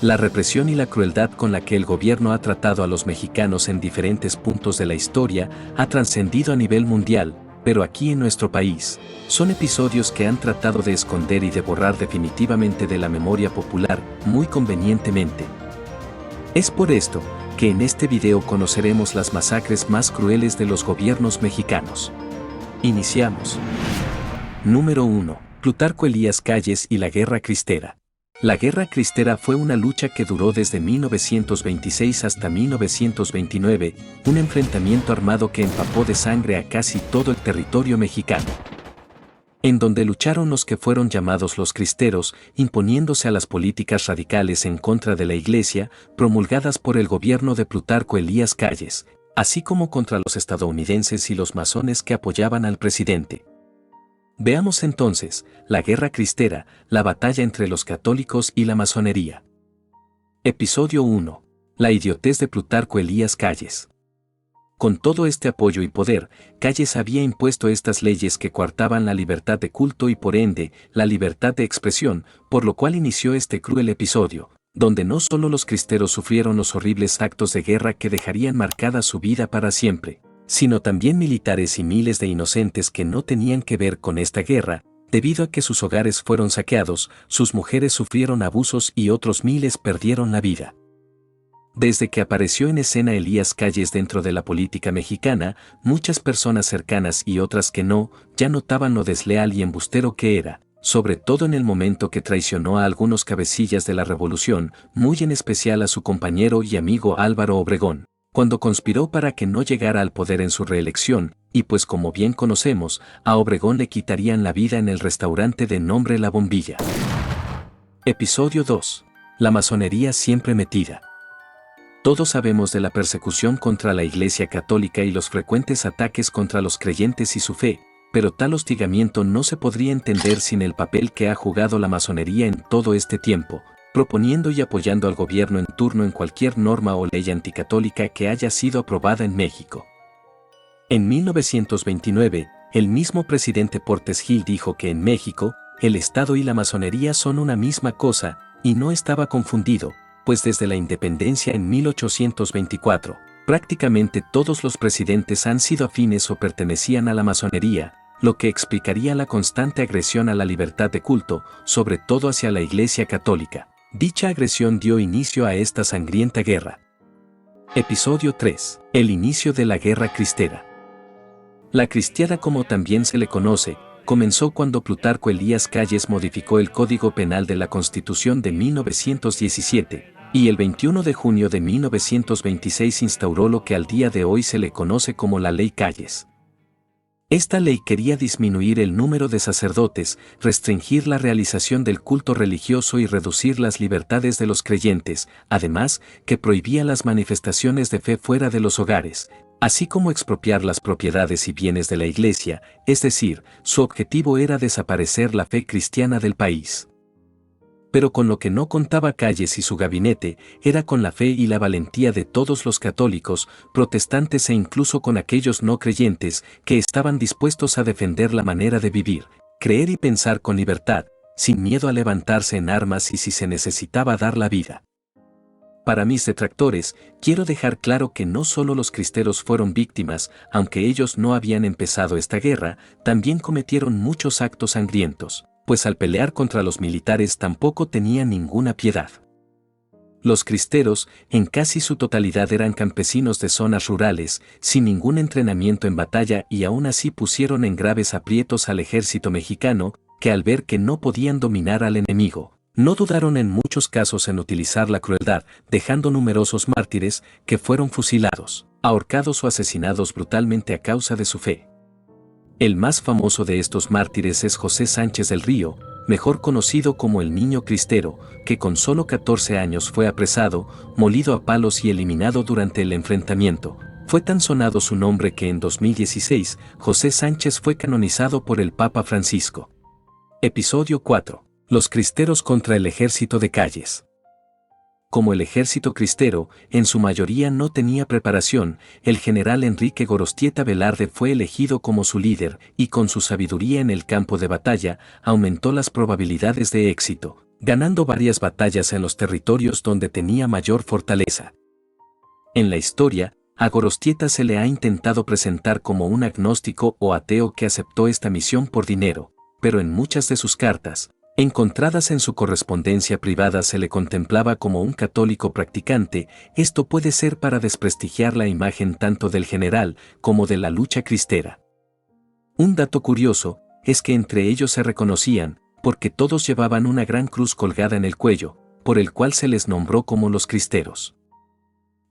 La represión y la crueldad con la que el gobierno ha tratado a los mexicanos en diferentes puntos de la historia ha trascendido a nivel mundial, pero aquí en nuestro país, son episodios que han tratado de esconder y de borrar definitivamente de la memoria popular, muy convenientemente. Es por esto que en este video conoceremos las masacres más crueles de los gobiernos mexicanos. Iniciamos. Número 1. Plutarco Elías Calles y la Guerra Cristera. La Guerra Cristera fue una lucha que duró desde 1926 hasta 1929, un enfrentamiento armado que empapó de sangre a casi todo el territorio mexicano, en donde lucharon los que fueron llamados los cristeros, imponiéndose a las políticas radicales en contra de la Iglesia, promulgadas por el gobierno de Plutarco Elías Calles, así como contra los estadounidenses y los masones que apoyaban al presidente. Veamos entonces, la Guerra Cristera, la batalla entre los católicos y la masonería. Episodio 1. La idiotez de Plutarco Elías Calles. Con todo este apoyo y poder, Calles había impuesto estas leyes que coartaban la libertad de culto y por ende, la libertad de expresión, por lo cual inició este cruel episodio, donde no solo los cristeros sufrieron los horribles actos de guerra que dejarían marcada su vida para siempre, sino también militares y miles de inocentes que no tenían que ver con esta guerra, debido a que sus hogares fueron saqueados, sus mujeres sufrieron abusos y otros miles perdieron la vida. Desde que apareció en escena Elías Calles dentro de la política mexicana, muchas personas cercanas y otras que no, ya notaban lo desleal y embustero que era, sobre todo en el momento que traicionó a algunos cabecillas de la revolución, muy en especial a su compañero y amigo Álvaro Obregón, cuando conspiró para que no llegara al poder en su reelección, y pues como bien conocemos, a Obregón le quitarían la vida en el restaurante de nombre La Bombilla. Episodio 2. La masonería siempre metida. Todos sabemos de la persecución contra la Iglesia Católica y los frecuentes ataques contra los creyentes y su fe, pero tal hostigamiento no se podría entender sin el papel que ha jugado la masonería en todo este tiempo, proponiendo y apoyando al gobierno en turno en cualquier norma o ley anticatólica que haya sido aprobada en México. En 1929, el mismo presidente Portes Gil dijo que en México, el Estado y la masonería son una misma cosa, y no estaba confundido, pues desde la independencia en 1824, prácticamente todos los presidentes han sido afines o pertenecían a la masonería, lo que explicaría la constante agresión a la libertad de culto, sobre todo hacia la Iglesia Católica. Dicha agresión dio inicio a esta sangrienta guerra. Episodio 3. El inicio de la Guerra Cristera. La cristiada, como también se le conoce, comenzó cuando Plutarco Elías Calles modificó el Código Penal de la Constitución de 1917, y el 21 de junio de 1926 instauró lo que al día de hoy se le conoce como la Ley Calles. Esta ley quería disminuir el número de sacerdotes, restringir la realización del culto religioso y reducir las libertades de los creyentes, además que prohibía las manifestaciones de fe fuera de los hogares, así como expropiar las propiedades y bienes de la Iglesia, es decir, su objetivo era desaparecer la fe cristiana del país. Pero con lo que no contaba Calles y su gabinete era con la fe y la valentía de todos los católicos, protestantes e incluso con aquellos no creyentes que estaban dispuestos a defender la manera de vivir, creer y pensar con libertad, sin miedo a levantarse en armas y si se necesitaba dar la vida. Para mis detractores, quiero dejar claro que no solo los cristeros fueron víctimas, aunque ellos no habían empezado esta guerra, también cometieron muchos actos sangrientos, pues al pelear contra los militares tampoco tenían ninguna piedad. Los cristeros, en casi su totalidad eran campesinos de zonas rurales, sin ningún entrenamiento en batalla y aún así pusieron en graves aprietos al ejército mexicano, que al ver que no podían dominar al enemigo, no dudaron en muchos casos en utilizar la crueldad, dejando numerosos mártires que fueron fusilados, ahorcados o asesinados brutalmente a causa de su fe. El más famoso de estos mártires es José Sánchez del Río, mejor conocido como el Niño Cristero, que con solo 14 años fue apresado, molido a palos y eliminado durante el enfrentamiento. Fue tan sonado su nombre que en 2016, José Sánchez fue canonizado por el Papa Francisco. Episodio 4. Los cristeros contra el ejército de Calles. Como el ejército cristero, en su mayoría no tenía preparación, el general Enrique Gorostieta Velarde fue elegido como su líder y con su sabiduría en el campo de batalla, aumentó las probabilidades de éxito, ganando varias batallas en los territorios donde tenía mayor fortaleza. En la historia, a Gorostieta se le ha intentado presentar como un agnóstico o ateo que aceptó esta misión por dinero, pero en muchas de sus cartas, encontradas en su correspondencia privada, se le contemplaba como un católico practicante. Esto puede ser para desprestigiar la imagen tanto del general como de la lucha cristera. Un dato curioso es que entre ellos se reconocían, porque todos llevaban una gran cruz colgada en el cuello, por el cual se les nombró como los cristeros.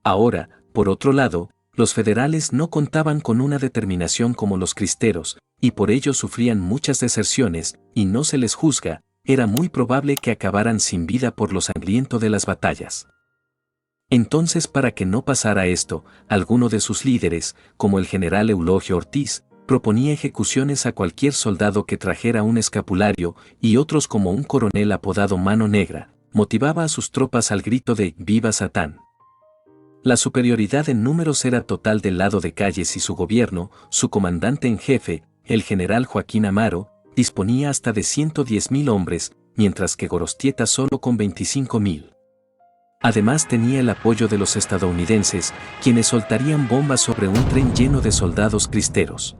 Ahora, por otro lado, los federales no contaban con una determinación como los cristeros, y por ello sufrían muchas deserciones, y no se les juzga. Era muy probable que acabaran sin vida por lo sangriento de las batallas. Entonces, para que no pasara esto, alguno de sus líderes, como el general Eulogio Ortiz, proponía ejecuciones a cualquier soldado que trajera un escapulario, y otros, como un coronel apodado Mano Negra, motivaba a sus tropas al grito de «¡Viva Satán!». La superioridad en números era total del lado de Calles y su gobierno. Su comandante en jefe, el general Joaquín Amaro, disponía hasta de 110,000 hombres, mientras que Gorostieta solo con 25,000. Además tenía el apoyo de los estadounidenses, quienes soltarían bombas sobre un tren lleno de soldados cristeros.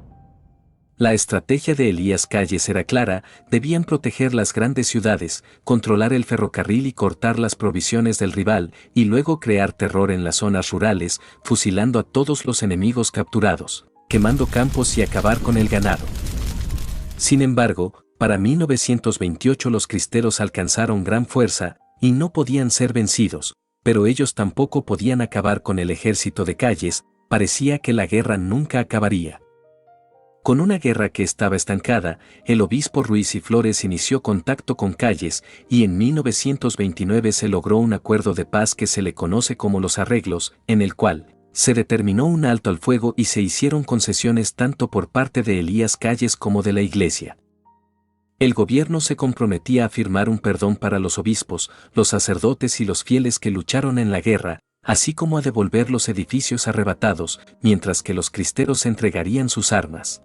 La estrategia de Elías Calles era clara: debían proteger las grandes ciudades, controlar el ferrocarril y cortar las provisiones del rival, y luego crear terror en las zonas rurales, fusilando a todos los enemigos capturados, quemando campos y acabar con el ganado. Sin embargo, para 1928 los cristeros alcanzaron gran fuerza, y no podían ser vencidos, pero ellos tampoco podían acabar con el ejército de Calles. Parecía que la guerra nunca acabaría. Con una guerra que estaba estancada, el obispo Ruiz y Flores inició contacto con Calles, y en 1929 se logró un acuerdo de paz que se le conoce como los arreglos, en el cual se determinó un alto al fuego y se hicieron concesiones tanto por parte de Elías Calles como de la Iglesia. El gobierno se comprometía a firmar un perdón para los obispos, los sacerdotes y los fieles que lucharon en la guerra, así como a devolver los edificios arrebatados, mientras que los cristeros entregarían sus armas.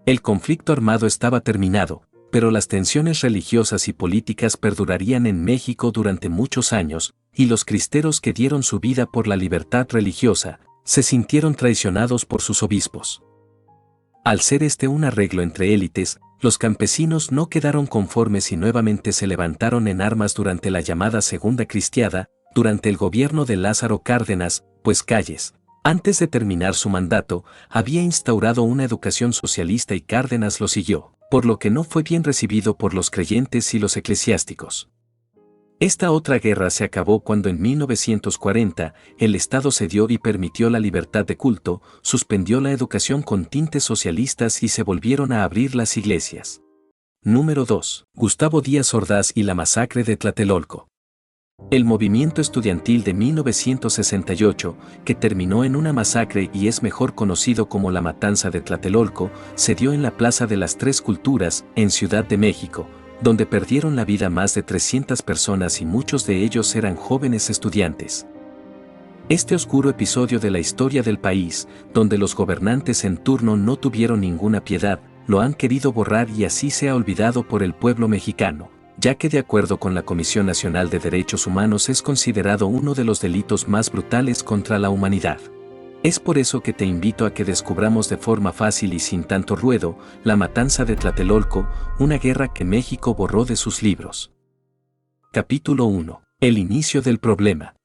El conflicto armado estaba terminado, pero las tensiones religiosas y políticas perdurarían en México durante muchos años, y los cristeros que dieron su vida por la libertad religiosa, se sintieron traicionados por sus obispos. Al ser este un arreglo entre élites, los campesinos no quedaron conformes y nuevamente se levantaron en armas durante la llamada Segunda Cristiada, durante el gobierno de Lázaro Cárdenas, pues Calles, antes de terminar su mandato, había instaurado una educación socialista y Cárdenas lo siguió, por lo que no fue bien recibido por los creyentes y los eclesiásticos. Esta otra guerra se acabó cuando en 1940 el Estado cedió y permitió la libertad de culto, suspendió la educación con tintes socialistas y se volvieron a abrir las iglesias. Número 2. Gustavo Díaz Ordaz y la masacre de Tlatelolco. El movimiento estudiantil de 1968, que terminó en una masacre y es mejor conocido como la Matanza de Tlatelolco, se dio en la Plaza de las Tres Culturas, en Ciudad de México, donde perdieron la vida más de 300 personas y muchos de ellos eran jóvenes estudiantes. Este oscuro episodio de la historia del país, donde los gobernantes en turno no tuvieron ninguna piedad, lo han querido borrar y así se ha olvidado por el pueblo mexicano, ya que de acuerdo con la Comisión Nacional de Derechos Humanos es considerado uno de los delitos más brutales contra la humanidad. Es por eso que te invito a que descubramos de forma fácil y sin tanto ruedo, la matanza de Tlatelolco, una guerra que México borró de sus libros. Capítulo 1. El inicio del problema.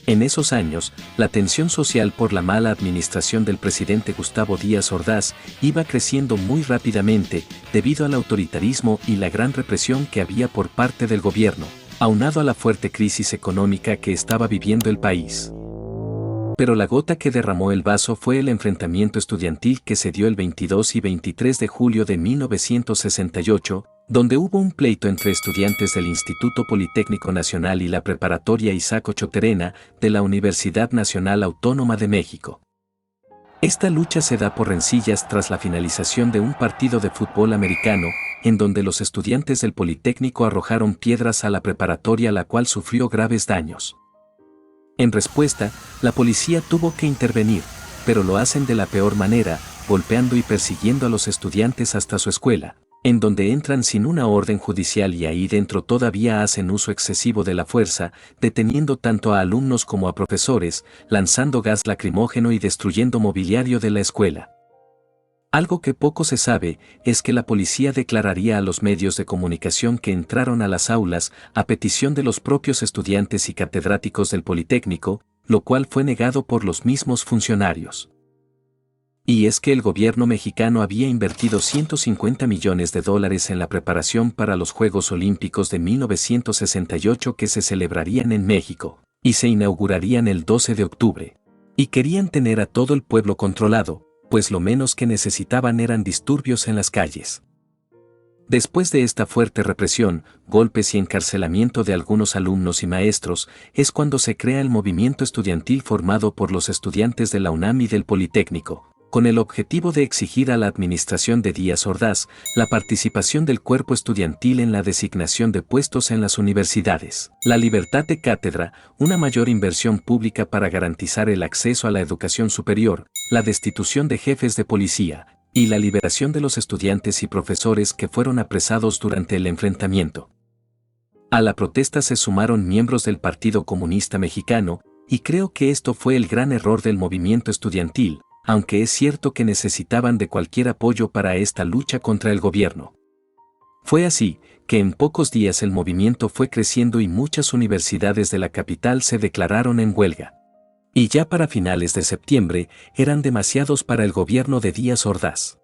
En esos años, la tensión social por la mala administración del presidente Gustavo Díaz Ordaz iba creciendo muy rápidamente debido al autoritarismo y la gran represión que había por parte del gobierno, aunado a la fuerte crisis económica que estaba viviendo el país. Pero la gota que derramó el vaso fue el enfrentamiento estudiantil que se dio el 22 y 23 de julio de 1968, donde hubo un pleito entre estudiantes del Instituto Politécnico Nacional y la Preparatoria Isaac Ochoa de la Universidad Nacional Autónoma de México. Esta lucha se da por rencillas tras la finalización de un partido de fútbol americano, en donde los estudiantes del Politécnico arrojaron piedras a la preparatoria, la cual sufrió graves daños. En respuesta, la policía tuvo que intervenir, pero lo hacen de la peor manera, golpeando y persiguiendo a los estudiantes hasta su escuela, en donde entran sin una orden judicial y ahí dentro todavía hacen uso excesivo de la fuerza, deteniendo tanto a alumnos como a profesores, lanzando gas lacrimógeno y destruyendo mobiliario de la escuela. Algo que poco se sabe es que la policía declararía a los medios de comunicación que entraron a las aulas a petición de los propios estudiantes y catedráticos del Politécnico, lo cual fue negado por los mismos funcionarios. Y es que el gobierno mexicano había invertido $150 millones en la preparación para los Juegos Olímpicos de 1968 que se celebrarían en México, y se inaugurarían el 12 de octubre. Y querían tener a todo el pueblo controlado, pues lo menos que necesitaban eran disturbios en las calles. Después de esta fuerte represión, golpes y encarcelamiento de algunos alumnos y maestros, es cuando se crea el movimiento estudiantil formado por los estudiantes de la UNAM y del Politécnico, con el objetivo de exigir a la administración de Díaz Ordaz la participación del cuerpo estudiantil en la designación de puestos en las universidades, la libertad de cátedra, una mayor inversión pública para garantizar el acceso a la educación superior, la destitución de jefes de policía, y la liberación de los estudiantes y profesores que fueron apresados durante el enfrentamiento. A la protesta se sumaron miembros del Partido Comunista Mexicano, y creo que esto fue el gran error del movimiento estudiantil, aunque es cierto que necesitaban de cualquier apoyo para esta lucha contra el gobierno. Fue así que en pocos días el movimiento fue creciendo y muchas universidades de la capital se declararon en huelga. Y ya para finales de septiembre eran demasiados para el gobierno de Díaz Ordaz.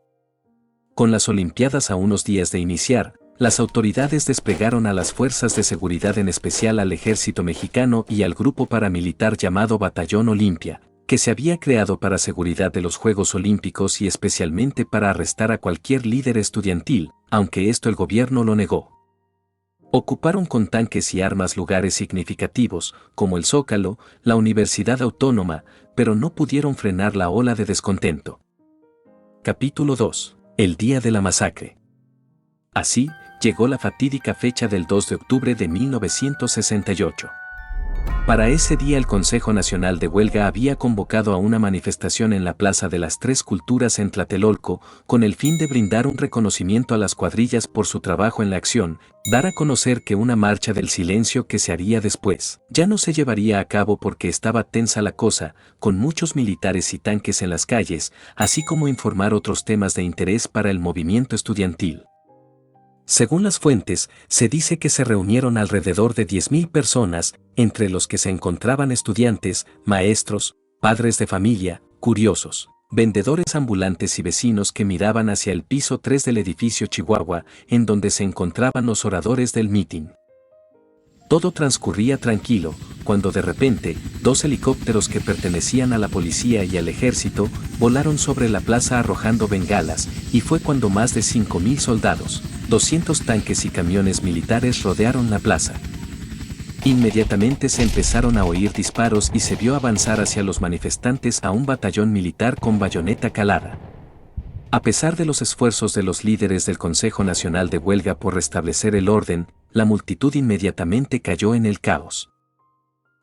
Con las Olimpiadas a unos días de iniciar, las autoridades desplegaron a las fuerzas de seguridad, en especial al ejército mexicano y al grupo paramilitar llamado Batallón Olimpia, que se había creado para seguridad de los Juegos Olímpicos y especialmente para arrestar a cualquier líder estudiantil, aunque esto el gobierno lo negó. Ocuparon con tanques y armas lugares significativos, como el Zócalo, la Universidad Autónoma, pero no pudieron frenar la ola de descontento. Capítulo 2. El día de la masacre. Así, llegó la fatídica fecha del 2 de octubre de 1968. Para ese día el Consejo Nacional de Huelga había convocado a una manifestación en la Plaza de las Tres Culturas en Tlatelolco, con el fin de brindar un reconocimiento a las cuadrillas por su trabajo en la acción, dar a conocer que una marcha del silencio que se haría después ya no se llevaría a cabo porque estaba tensa la cosa, con muchos militares y tanques en las calles, así como informar otros temas de interés para el movimiento estudiantil. Según las fuentes, se dice que se reunieron alrededor de 10.000 personas, entre los que se encontraban estudiantes, maestros, padres de familia, curiosos, vendedores ambulantes y vecinos que miraban hacia el piso 3 del edificio Chihuahua, en donde se encontraban los oradores del mitin. Todo transcurría tranquilo, cuando de repente, 2 helicópteros que pertenecían a la policía y al ejército volaron sobre la plaza arrojando bengalas, y fue cuando más de 5.000 soldados, 200 tanques y camiones militares rodearon la plaza. Inmediatamente se empezaron a oír disparos y se vio avanzar hacia los manifestantes a un batallón militar con bayoneta calada. A pesar de los esfuerzos de los líderes del Consejo Nacional de Huelga por restablecer el orden, la multitud inmediatamente cayó en el caos.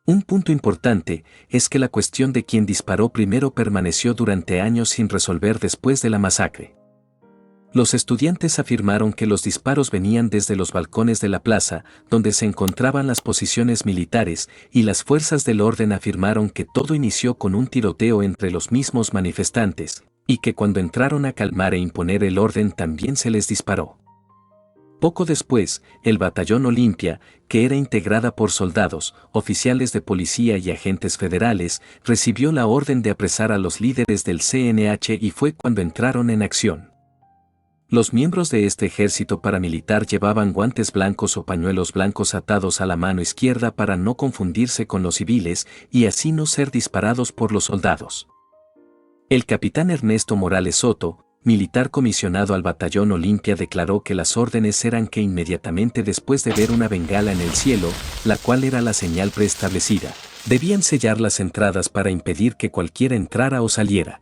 Un punto importante es que la cuestión de quién disparó primero permaneció durante años sin resolver después de la masacre. Los estudiantes afirmaron que los disparos venían desde los balcones de la plaza, donde se encontraban las posiciones militares, y las fuerzas del orden afirmaron que todo inició con un tiroteo entre los mismos manifestantes, y que cuando entraron a calmar e imponer el orden también se les disparó. Poco después, el Batallón Olimpia, que era integrada por soldados, oficiales de policía y agentes federales, recibió la orden de apresar a los líderes del CNH y fue cuando entraron en acción. Los miembros de este ejército paramilitar llevaban guantes blancos o pañuelos blancos atados a la mano izquierda para no confundirse con los civiles y así no ser disparados por los soldados. El capitán Ernesto Morales Soto, militar comisionado al Batallón Olimpia, declaró que las órdenes eran que inmediatamente después de ver una bengala en el cielo, la cual era la señal preestablecida, debían sellar las entradas para impedir que cualquiera entrara o saliera.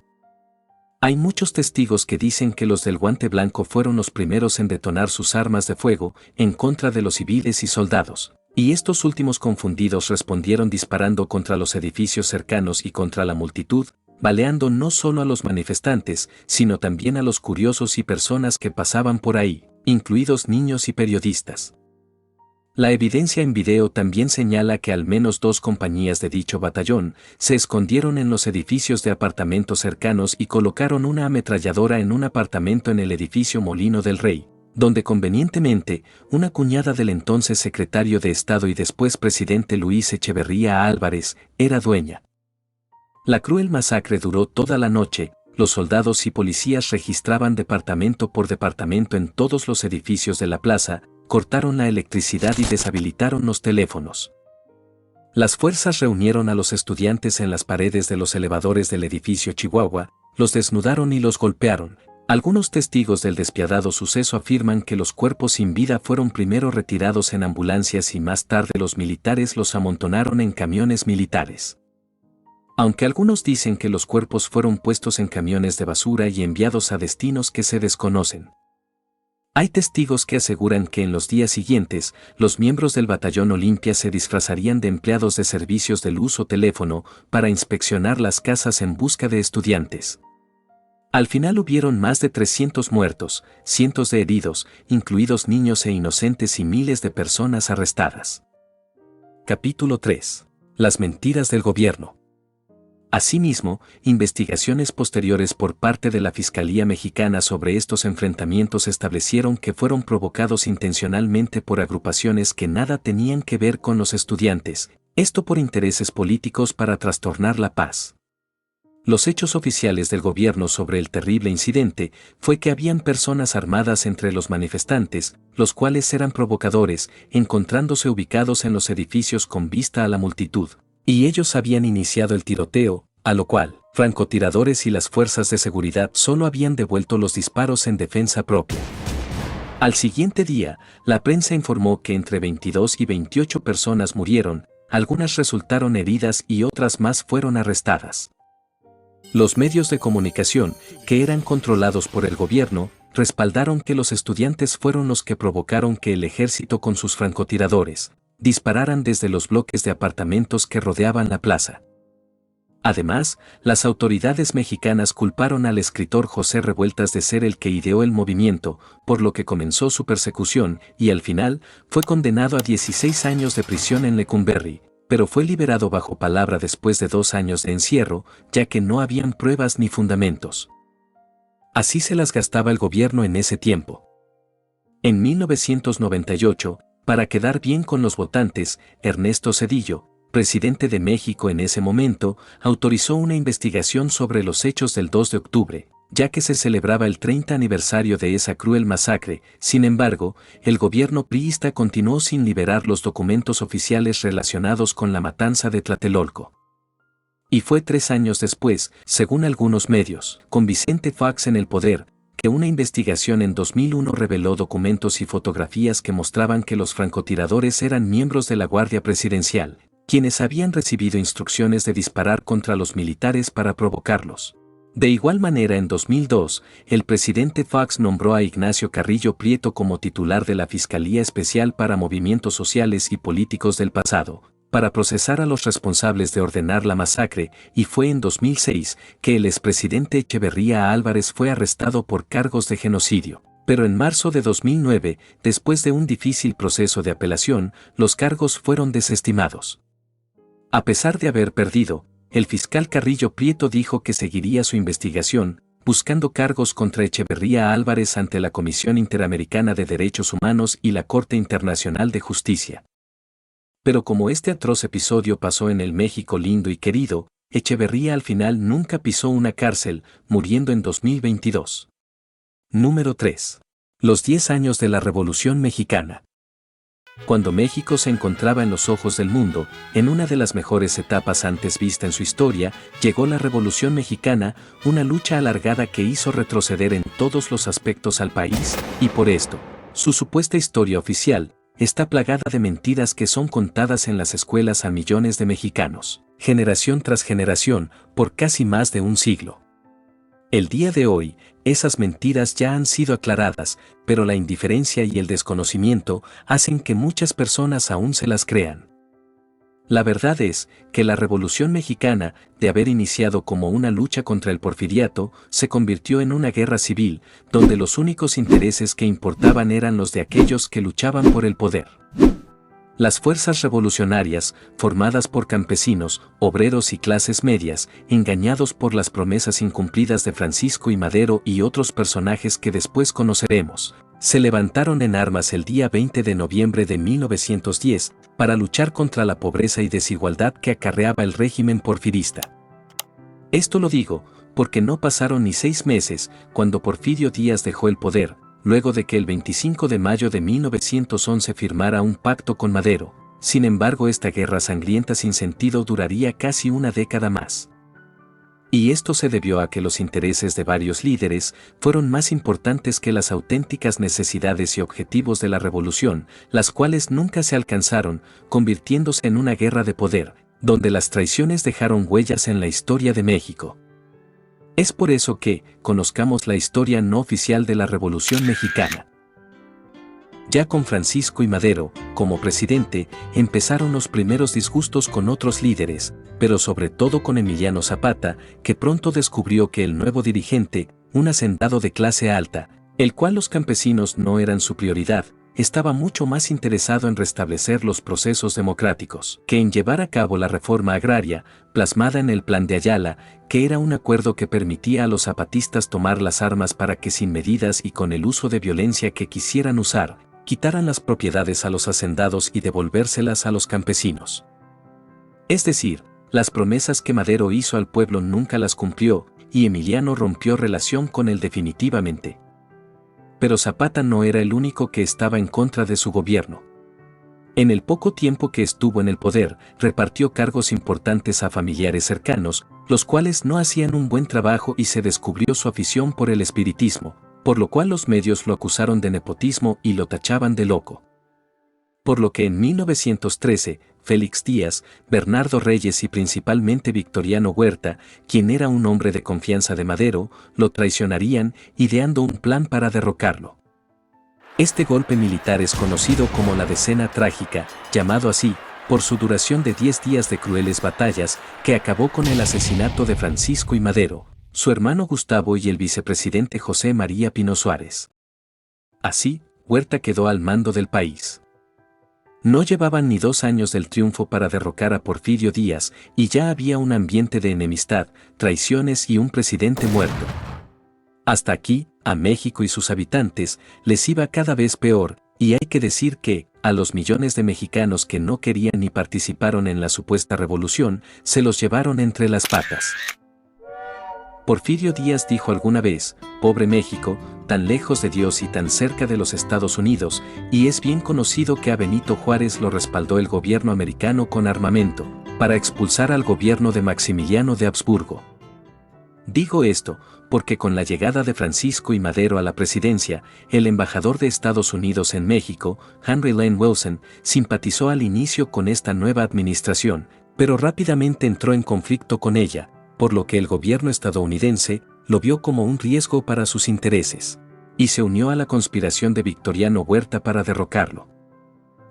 Hay muchos testigos que dicen que los del guante blanco fueron los primeros en detonar sus armas de fuego en contra de los civiles y soldados, y estos últimos confundidos respondieron disparando contra los edificios cercanos y contra la multitud, baleando no solo a los manifestantes, sino también a los curiosos y personas que pasaban por ahí, incluidos niños y periodistas. La evidencia en video también señala que al menos 2 compañías de dicho batallón se escondieron en los edificios de apartamentos cercanos y colocaron una ametralladora en un apartamento en el edificio Molino del Rey, donde convenientemente una cuñada del entonces secretario de Estado y después presidente Luis Echeverría Álvarez era dueña. La cruel masacre duró toda la noche. Los soldados y policías registraban departamento por departamento en todos los edificios de la plaza, cortaron la electricidad y deshabilitaron los teléfonos. Las fuerzas reunieron a los estudiantes en las paredes de los elevadores del edificio Chihuahua, los desnudaron y los golpearon. Algunos testigos del despiadado suceso afirman que los cuerpos sin vida fueron primero retirados en ambulancias y más tarde los militares los amontonaron en camiones militares. Aunque algunos dicen que los cuerpos fueron puestos en camiones de basura y enviados a destinos que se desconocen. Hay testigos que aseguran que en los días siguientes, los miembros del Batallón Olimpia se disfrazarían de empleados de servicios de luz o teléfono para inspeccionar las casas en busca de estudiantes. Al final hubieron más de 300 muertos, cientos de heridos, incluidos niños e inocentes y miles de personas arrestadas. Capítulo 3. Las mentiras del gobierno. Asimismo, investigaciones posteriores por parte de la Fiscalía Mexicana sobre estos enfrentamientos establecieron que fueron provocados intencionalmente por agrupaciones que nada tenían que ver con los estudiantes, esto por intereses políticos para trastornar la paz. Los hechos oficiales del gobierno sobre el terrible incidente fue que habían personas armadas entre los manifestantes, los cuales eran provocadores, encontrándose ubicados en los edificios con vista a la multitud. Y ellos habían iniciado el tiroteo, a lo cual, francotiradores y las fuerzas de seguridad solo habían devuelto los disparos en defensa propia. Al siguiente día, la prensa informó que entre 22 y 28 personas murieron, algunas resultaron heridas y otras más fueron arrestadas. Los medios de comunicación, que eran controlados por el gobierno, respaldaron que los estudiantes fueron los que provocaron que el ejército con sus francotiradores dispararan desde los bloques de apartamentos que rodeaban la plaza. Además, las autoridades mexicanas culparon al escritor José Revueltas de ser el que ideó el movimiento, por lo que comenzó su persecución y al final fue condenado a 16 años de prisión en Lecumberri, pero fue liberado bajo palabra después de 2 años de encierro, ya que no habían pruebas ni fundamentos. Así se las gastaba el gobierno en ese tiempo. En 1998, para quedar bien con los votantes, Ernesto Zedillo, presidente de México en ese momento, autorizó una investigación sobre los hechos del 2 de octubre, ya que se celebraba el 30 aniversario de esa cruel masacre. Sin embargo, el gobierno priista continuó sin liberar los documentos oficiales relacionados con la matanza de Tlatelolco. Y fue 3 años después, según algunos medios, con Vicente Fox en el poder, que una investigación en 2001 reveló documentos y fotografías que mostraban que los francotiradores eran miembros de la Guardia Presidencial, quienes habían recibido instrucciones de disparar contra los militares para provocarlos. De igual manera, en 2002, el presidente Fox nombró a Ignacio Carrillo Prieto como titular de la Fiscalía Especial para Movimientos Sociales y Políticos del Pasado, para procesar a los responsables de ordenar la masacre, y fue en 2006 que el expresidente Echeverría Álvarez fue arrestado por cargos de genocidio. Pero en marzo de 2009, después de un difícil proceso de apelación, los cargos fueron desestimados. A pesar de haber perdido, el fiscal Carrillo Prieto dijo que seguiría su investigación, buscando cargos contra Echeverría Álvarez ante la Comisión Interamericana de Derechos Humanos y la Corte Internacional de Justicia. Pero como este atroz episodio pasó en el México lindo y querido, Echeverría al final nunca pisó una cárcel, muriendo en 2022. Número 3. Los 10 años de la Revolución Mexicana. Cuando México se encontraba en los ojos del mundo, en una de las mejores etapas antes vista en su historia, llegó la Revolución Mexicana, una lucha alargada que hizo retroceder en todos los aspectos al país, y por esto, su supuesta historia oficial, está plagada de mentiras que son contadas en las escuelas a millones de mexicanos, generación tras generación, por casi más de un siglo. El día de hoy, esas mentiras ya han sido aclaradas, pero la indiferencia y el desconocimiento hacen que muchas personas aún se las crean. La verdad es que la Revolución Mexicana, de haber iniciado como una lucha contra el porfiriato, se convirtió en una guerra civil, donde los únicos intereses que importaban eran los de aquellos que luchaban por el poder. Las fuerzas revolucionarias, formadas por campesinos, obreros y clases medias, engañados por las promesas incumplidas de Francisco I. Madero y otros personajes que después conoceremos, se levantaron en armas el día 20 de noviembre de 1910 para luchar contra la pobreza y desigualdad que acarreaba el régimen porfirista. Esto lo digo porque no pasaron ni 6 meses cuando Porfirio Díaz dejó el poder, luego de que el 25 de mayo de 1911 firmara un pacto con Madero. Sin embargo, esta guerra sangrienta sin sentido duraría casi una década más. Y esto se debió a que los intereses de varios líderes fueron más importantes que las auténticas necesidades y objetivos de la revolución, las cuales nunca se alcanzaron, convirtiéndose en una guerra de poder, donde las traiciones dejaron huellas en la historia de México. Es por eso que conozcamos la historia no oficial de la Revolución Mexicana. Ya con Francisco I. Madero, como presidente, empezaron los primeros disgustos con otros líderes, pero sobre todo con Emiliano Zapata, que pronto descubrió que el nuevo dirigente, un hacendado de clase alta, el cual los campesinos no eran su prioridad, estaba mucho más interesado en restablecer los procesos democráticos que en llevar a cabo la reforma agraria, plasmada en el Plan de Ayala, que era un acuerdo que permitía a los zapatistas tomar las armas para que sin medidas y con el uso de violencia que quisieran usar, quitaran las propiedades a los hacendados y devolvérselas a los campesinos. Es decir, las promesas que Madero hizo al pueblo nunca las cumplió, y Emiliano rompió relación con él definitivamente. Pero Zapata no era el único que estaba en contra de su gobierno. En el poco tiempo que estuvo en el poder, repartió cargos importantes a familiares cercanos, los cuales no hacían un buen trabajo y se descubrió su afición por el espiritismo, por lo cual los medios lo acusaron de nepotismo y lo tachaban de loco. Por lo que en 1913, Félix Díaz, Bernardo Reyes y principalmente Victoriano Huerta, quien era un hombre de confianza de Madero, lo traicionarían, ideando un plan para derrocarlo. Este golpe militar es conocido como la Decena Trágica, llamado así, por su duración de 10 días de crueles batallas, que acabó con el asesinato de Francisco I. Madero, su hermano Gustavo y el vicepresidente José María Pino Suárez. Así, Huerta quedó al mando del país. No llevaban ni 2 años del triunfo para derrocar a Porfirio Díaz, y ya había un ambiente de enemistad, traiciones y un presidente muerto. Hasta aquí, a México y sus habitantes, les iba cada vez peor, y hay que decir que, a los millones de mexicanos que no querían ni participaron en la supuesta revolución, se los llevaron entre las patas. Porfirio Díaz dijo alguna vez, pobre México, tan lejos de Dios y tan cerca de los Estados Unidos, y es bien conocido que a Benito Juárez lo respaldó el gobierno americano con armamento, para expulsar al gobierno de Maximiliano de Habsburgo. Digo esto, porque con la llegada de Francisco I. Madero a la presidencia, el embajador de Estados Unidos en México, Henry Lane Wilson, simpatizó al inicio con esta nueva administración, pero rápidamente entró en conflicto con ella, por lo que el gobierno estadounidense lo vio como un riesgo para sus intereses, y se unió a la conspiración de Victoriano Huerta para derrocarlo.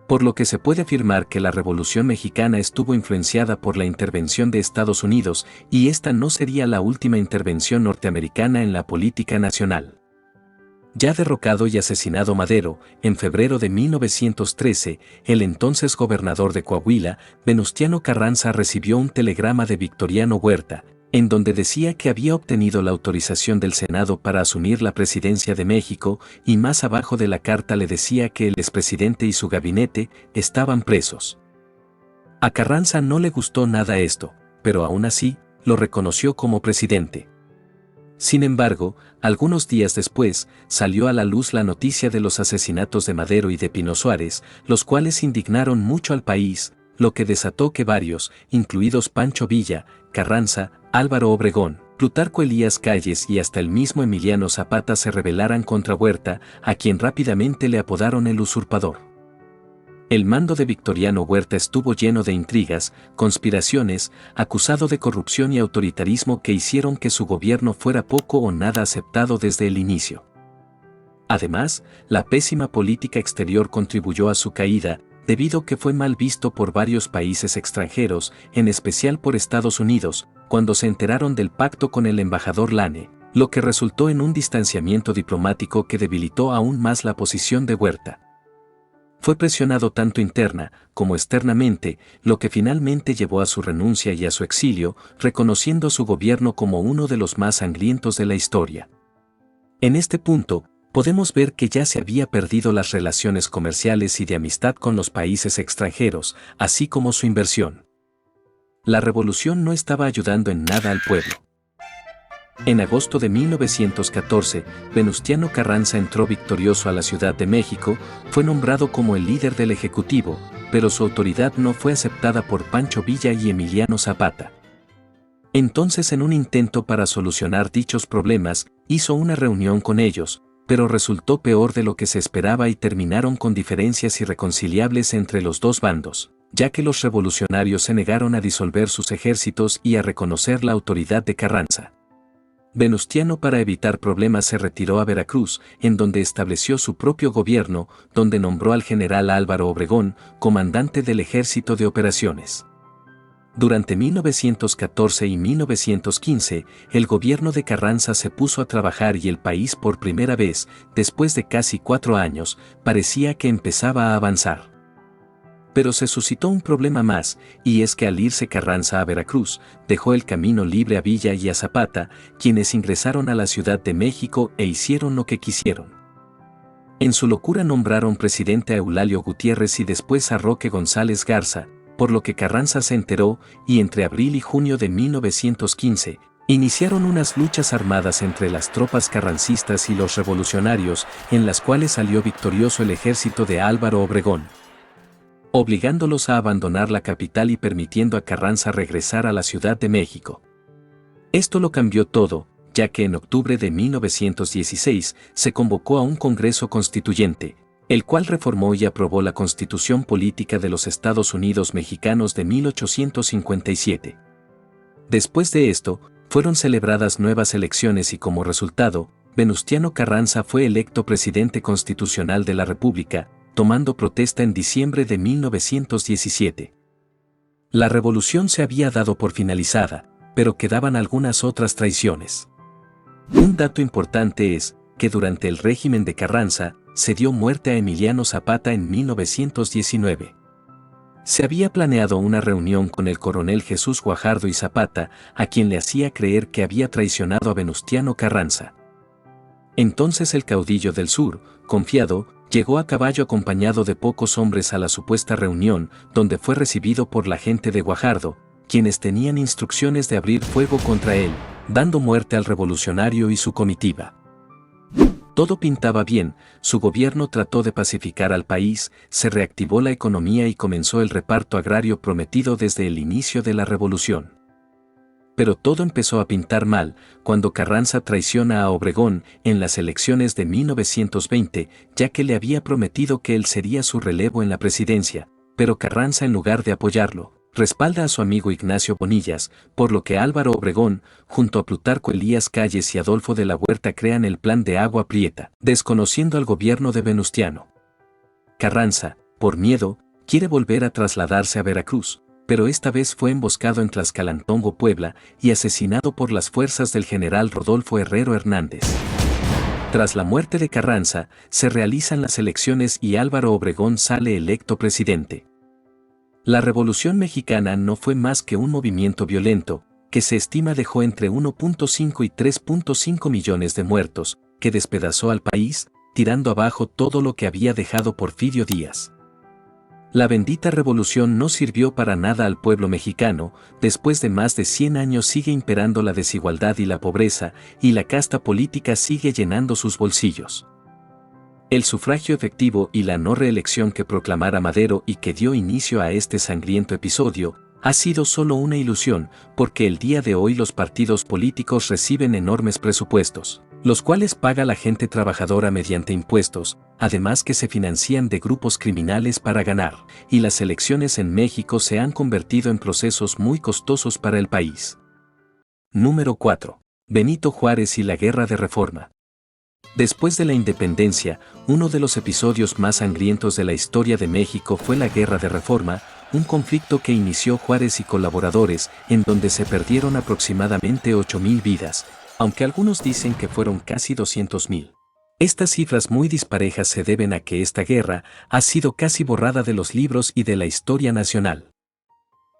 Por lo que se puede afirmar que la Revolución Mexicana estuvo influenciada por la intervención de Estados Unidos, y esta no sería la última intervención norteamericana en la política nacional. Ya derrocado y asesinado Madero, en febrero de 1913, el entonces gobernador de Coahuila, Venustiano Carranza, recibió un telegrama de Victoriano Huerta, en donde decía que había obtenido la autorización del Senado para asumir la presidencia de México, y más abajo de la carta le decía que el expresidente y su gabinete estaban presos. A Carranza no le gustó nada esto, pero aún así, lo reconoció como presidente. Sin embargo, algunos días después, salió a la luz la noticia de los asesinatos de Madero y de Pino Suárez, los cuales indignaron mucho al país, lo que desató que varios, incluidos Pancho Villa, Carranza, Álvaro Obregón, Plutarco Elías Calles y hasta el mismo Emiliano Zapata se rebelaran contra Huerta, a quien rápidamente le apodaron el usurpador. El mando de Victoriano Huerta estuvo lleno de intrigas, conspiraciones, acusado de corrupción y autoritarismo que hicieron que su gobierno fuera poco o nada aceptado desde el inicio. Además, la pésima política exterior contribuyó a su caída, debido a que fue mal visto por varios países extranjeros, en especial por Estados Unidos, cuando se enteraron del pacto con el embajador Lane, lo que resultó en un distanciamiento diplomático que debilitó aún más la posición de Huerta. Fue presionado tanto interna como externamente, lo que finalmente llevó a su renuncia y a su exilio, reconociendo su gobierno como uno de los más sangrientos de la historia. En este punto, podemos ver que ya se había perdido las relaciones comerciales y de amistad con los países extranjeros, así como su inversión. La revolución no estaba ayudando en nada al pueblo. En agosto de 1914, Venustiano Carranza entró victorioso a la Ciudad de México, fue nombrado como el líder del Ejecutivo, pero su autoridad no fue aceptada por Pancho Villa y Emiliano Zapata. Entonces, en un intento para solucionar dichos problemas, hizo una reunión con ellos, pero resultó peor de lo que se esperaba y terminaron con diferencias irreconciliables entre los dos bandos, ya que los revolucionarios se negaron a disolver sus ejércitos y a reconocer la autoridad de Carranza. Venustiano, para evitar problemas, se retiró a Veracruz, en donde estableció su propio gobierno, donde nombró al general Álvaro Obregón, comandante del Ejército de Operaciones. Durante 1914 y 1915, el gobierno de Carranza se puso a trabajar y el país, por primera vez, después de casi 4 años, parecía que empezaba a avanzar. Pero se suscitó un problema más, y es que al irse Carranza a Veracruz, dejó el camino libre a Villa y a Zapata, quienes ingresaron a la Ciudad de México e hicieron lo que quisieron. En su locura nombraron presidente a Eulalio Gutiérrez y después a Roque González Garza, por lo que Carranza se enteró, y entre abril y junio de 1915, iniciaron unas luchas armadas entre las tropas carrancistas y los revolucionarios, en las cuales salió victorioso el ejército de Álvaro Obregón, obligándolos a abandonar la capital y permitiendo a Carranza regresar a la Ciudad de México. Esto lo cambió todo, ya que en octubre de 1916 se convocó a un Congreso Constituyente, el cual reformó y aprobó la Constitución Política de los Estados Unidos Mexicanos de 1857. Después de esto, fueron celebradas nuevas elecciones y como resultado, Venustiano Carranza fue electo presidente constitucional de la República, tomando protesta en diciembre de 1917. La revolución se había dado por finalizada, pero quedaban algunas otras traiciones. Un dato importante es que durante el régimen de Carranza, se dio muerte a Emiliano Zapata en 1919. Se había planeado una reunión con el coronel Jesús Guajardo y Zapata, a quien le hacía creer que había traicionado a Venustiano Carranza. Entonces el caudillo del sur, confiado, llegó a caballo acompañado de pocos hombres a la supuesta reunión, donde fue recibido por la gente de Guajardo, quienes tenían instrucciones de abrir fuego contra él, dando muerte al revolucionario y su comitiva. Todo pintaba bien, su gobierno trató de pacificar al país, se reactivó la economía y comenzó el reparto agrario prometido desde el inicio de la revolución. Pero todo empezó a pintar mal cuando Carranza traiciona a Obregón en las elecciones de 1920, ya que le había prometido que él sería su relevo en la presidencia, pero Carranza, en lugar de apoyarlo, respalda a su amigo Ignacio Bonillas, por lo que Álvaro Obregón, junto a Plutarco Elías Calles y Adolfo de la Huerta, crean el Plan de Agua Prieta, desconociendo al gobierno de Venustiano. Carranza, por miedo, quiere volver a trasladarse a Veracruz, pero esta vez fue emboscado en Tlaxcalantongo, Puebla, y asesinado por las fuerzas del general Rodolfo Herrero Hernández. Tras la muerte de Carranza, se realizan las elecciones y Álvaro Obregón sale electo presidente. La Revolución Mexicana no fue más que un movimiento violento, que se estima dejó entre 1.5 y 3.5 millones de muertos, que despedazó al país, tirando abajo todo lo que había dejado Porfirio Díaz. La bendita revolución no sirvió para nada al pueblo mexicano, después de más de 100 años sigue imperando la desigualdad y la pobreza, y la casta política sigue llenando sus bolsillos. El sufragio efectivo y la no reelección que proclamara Madero y que dio inicio a este sangriento episodio, ha sido solo una ilusión, porque el día de hoy los partidos políticos reciben enormes presupuestos, los cuales paga la gente trabajadora mediante impuestos, además que se financian de grupos criminales para ganar, y las elecciones en México se han convertido en procesos muy costosos para el país. Número 4. Benito Juárez y la Guerra de Reforma. Después de la independencia, uno de los episodios más sangrientos de la historia de México fue la Guerra de Reforma, un conflicto que inició Juárez y colaboradores, en donde se perdieron aproximadamente 8.000 vidas, aunque algunos dicen que fueron casi 200.000. Estas cifras muy disparejas se deben a que esta guerra ha sido casi borrada de los libros y de la historia nacional.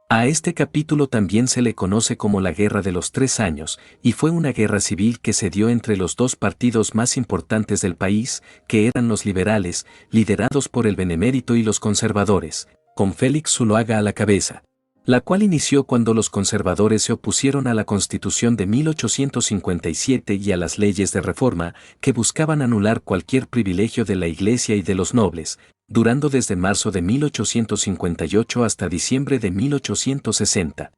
A este capítulo también se le conoce como la Guerra de los 3 años, y fue una guerra civil que se dio entre los dos partidos más importantes del país, que eran los liberales, liderados por el Benemérito, y los conservadores, con Félix Zuloaga a la cabeza, la cual inició cuando los conservadores se opusieron a la Constitución de 1857 y a las leyes de reforma, que buscaban anular cualquier privilegio de la Iglesia y de los nobles, durando desde marzo de 1858 hasta diciembre de 1860.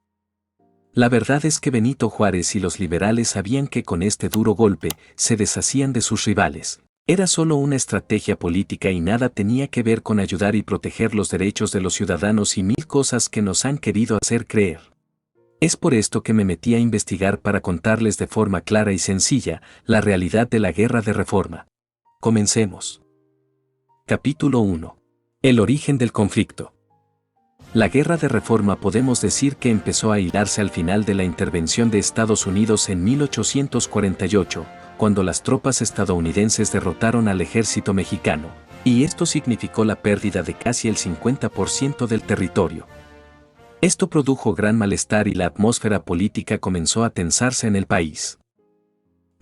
La verdad es que Benito Juárez y los liberales sabían que con este duro golpe se deshacían de sus rivales. Era solo una estrategia política y nada tenía que ver con ayudar y proteger los derechos de los ciudadanos y mil cosas que nos han querido hacer creer. Es por esto que me metí a investigar para contarles de forma clara y sencilla la realidad de la Guerra de Reforma. Comencemos. Capítulo 1. El origen del conflicto. La Guerra de Reforma podemos decir que empezó a hilarse al final de la intervención de Estados Unidos en 1848, cuando las tropas estadounidenses derrotaron al ejército mexicano, y esto significó la pérdida de casi el 50% del territorio. Esto produjo gran malestar y la atmósfera política comenzó a tensarse en el país.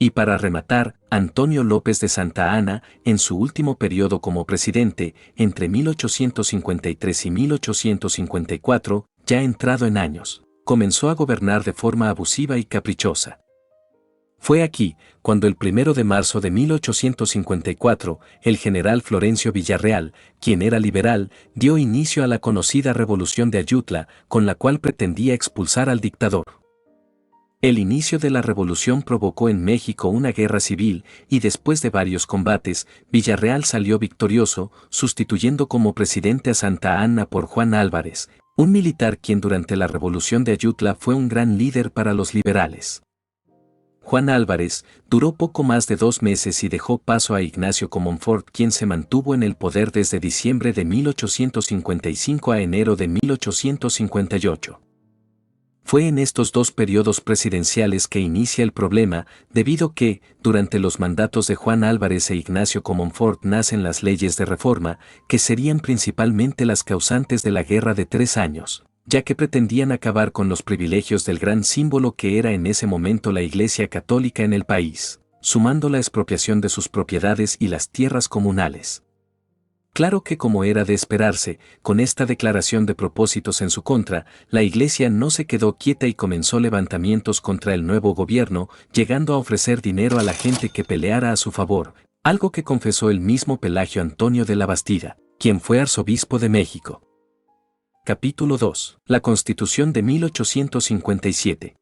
Y para rematar, Antonio López de Santa Anna, en su último periodo como presidente, entre 1853 y 1854, ya entrado en años, comenzó a gobernar de forma abusiva y caprichosa. Fue aquí, cuando el 1 de marzo de 1854, el general Florencio Villarreal, quien era liberal, dio inicio a la conocida Revolución de Ayutla, con la cual pretendía expulsar al dictador. El inicio de la revolución provocó en México una guerra civil, y después de varios combates, Villarreal salió victorioso, sustituyendo como presidente a Santa Anna por Juan Álvarez, un militar quien durante la Revolución de Ayutla fue un gran líder para los liberales. Juan Álvarez duró poco más de 2 meses y dejó paso a Ignacio Comonfort, quien se mantuvo en el poder desde diciembre de 1855 a enero de 1858. Fue en estos 2 periodos presidenciales que inicia el problema, debido que, durante los mandatos de Juan Álvarez e Ignacio Comonfort nacen las leyes de reforma, que serían principalmente las causantes de la Guerra de 3 años. Ya que pretendían acabar con los privilegios del gran símbolo que era en ese momento la Iglesia Católica en el país, sumando la expropiación de sus propiedades y las tierras comunales. Claro que, como era de esperarse, con esta declaración de propósitos en su contra, la Iglesia no se quedó quieta y comenzó levantamientos contra el nuevo gobierno, llegando a ofrecer dinero a la gente que peleara a su favor, algo que confesó el mismo Pelagio Antonio de la Bastida, quien fue arzobispo de México. Capítulo 2. La Constitución de 1857.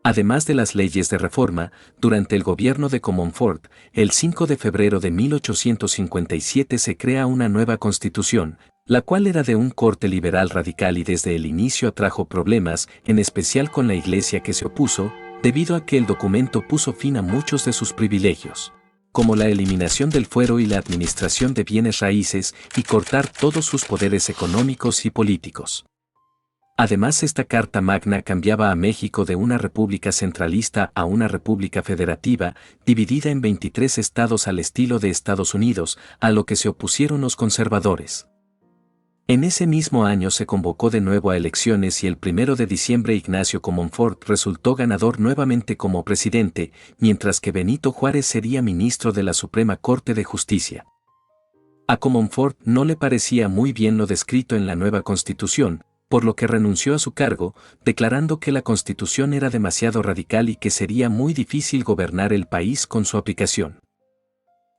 Además de las leyes de reforma, durante el gobierno de Comonfort, el 5 de febrero de 1857 se crea una nueva constitución, la cual era de un corte liberal radical y desde el inicio atrajo problemas, en especial con la Iglesia que se opuso, debido a que el documento puso fin a muchos de sus privilegios, como la eliminación del fuero y la administración de bienes raíces y cortar todos sus poderes económicos y políticos. Además, esta Carta Magna cambiaba a México de una república centralista a una república federativa, dividida en 23 estados al estilo de Estados Unidos, a lo que se opusieron los conservadores. En ese mismo año se convocó de nuevo a elecciones y el 1 de diciembre Ignacio Comonfort resultó ganador nuevamente como presidente, mientras que Benito Juárez sería ministro de la Suprema Corte de Justicia. A Comonfort no le parecía muy bien lo descrito en la nueva Constitución, por lo que renunció a su cargo, declarando que la Constitución era demasiado radical y que sería muy difícil gobernar el país con su aplicación.